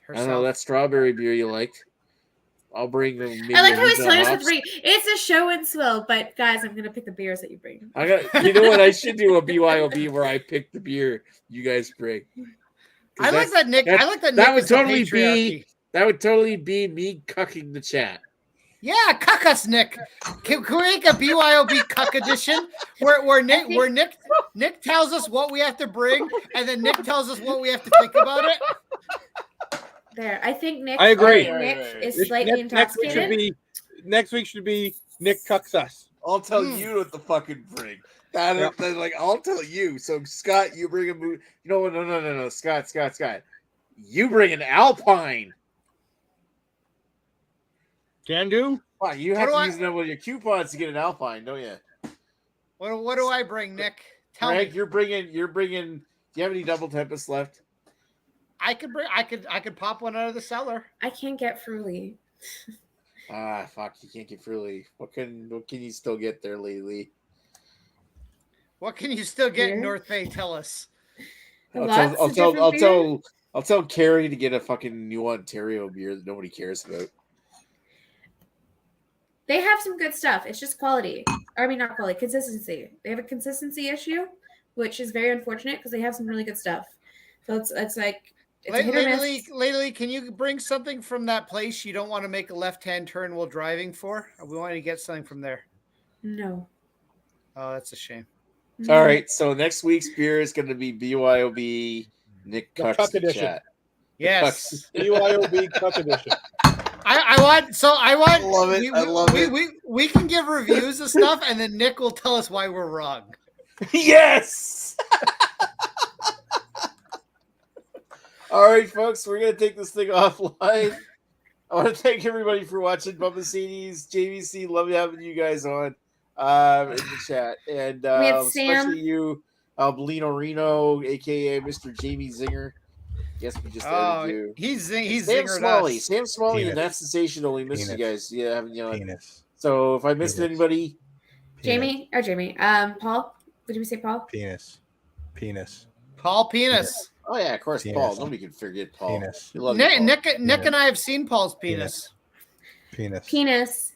herself. I don't know, that strawberry beer you liked. I'll bring them. I like how he's telling us to bring. It's a show and swill, but guys, I'm gonna pick the beers that you bring. You know what? I should do a BYOB where I pick the beer you guys bring. I like that Nick. That would totally be. That would totally be me cucking the chat. Yeah, cuck us, Nick. Can we make a BYOB cuck edition where Nick tells us what we have to bring, and then Nick tells us what we have to think about it? There. I think Nick. I agree. Nick is This- slightly next week should intoxicated. next week should be Nick cucks us. I'll tell you what the fucking bring. Like I'll tell you. So Scott, you bring a movie. You know what? No. Scott. You bring an Alpine. Can do. Wow, you have to use one of your coupons to get an Alpine, don't you? What do I bring, Nick? Tell Greg, me. you're bringing. Do you have any double tempest left? I could pop one out of the cellar. I can't get Fruity. Ah, fuck! You can't get Fruity. What can you still get there lately? What can you still get in Beer? North Bay? Tell us. I'll tell Carrie to get a fucking New Ontario beer that nobody cares about. They have some good stuff. It's just quality. Or, I mean, not quality, consistency. They have a consistency issue, which is very unfortunate because they have some really good stuff. So it's like it's a hit or miss. Lately, can you bring something from that place you don't want to make a left-hand turn while driving for? We want to get something from there. No. Oh, that's a shame. All right, so next week's beer is going to be BYOB Nick The Cucks Cuck the edition. chat. Yes. BYOB cuck edition. I want. I love it. I love it. We can give reviews of stuff, and then Nick will tell us why we're wrong. Yes. All right, folks, we're gonna take this thing offline. I want to thank everybody for watching Bubba CDs. JVC, love having you guys on in the chat, and We had Sam. especially you, Belino Reno, aka Mr. Jamie Zinger. Yes, we just added you. He's Sam zingered Smalley. us. Sam Smalley and Penis. that sensational. We missed you Penis. guys. Yeah, haven't you? Penis. So if I missed Penis. anybody, Jamie. Paul. Did we say Paul? Penis. Penis. Paul Penis. oh yeah, of course, Penis. Paul. Nobody can forget Paul. Penis. We love you, Nick, Paul. Nick and I have seen Paul's penis. Penis. Penis.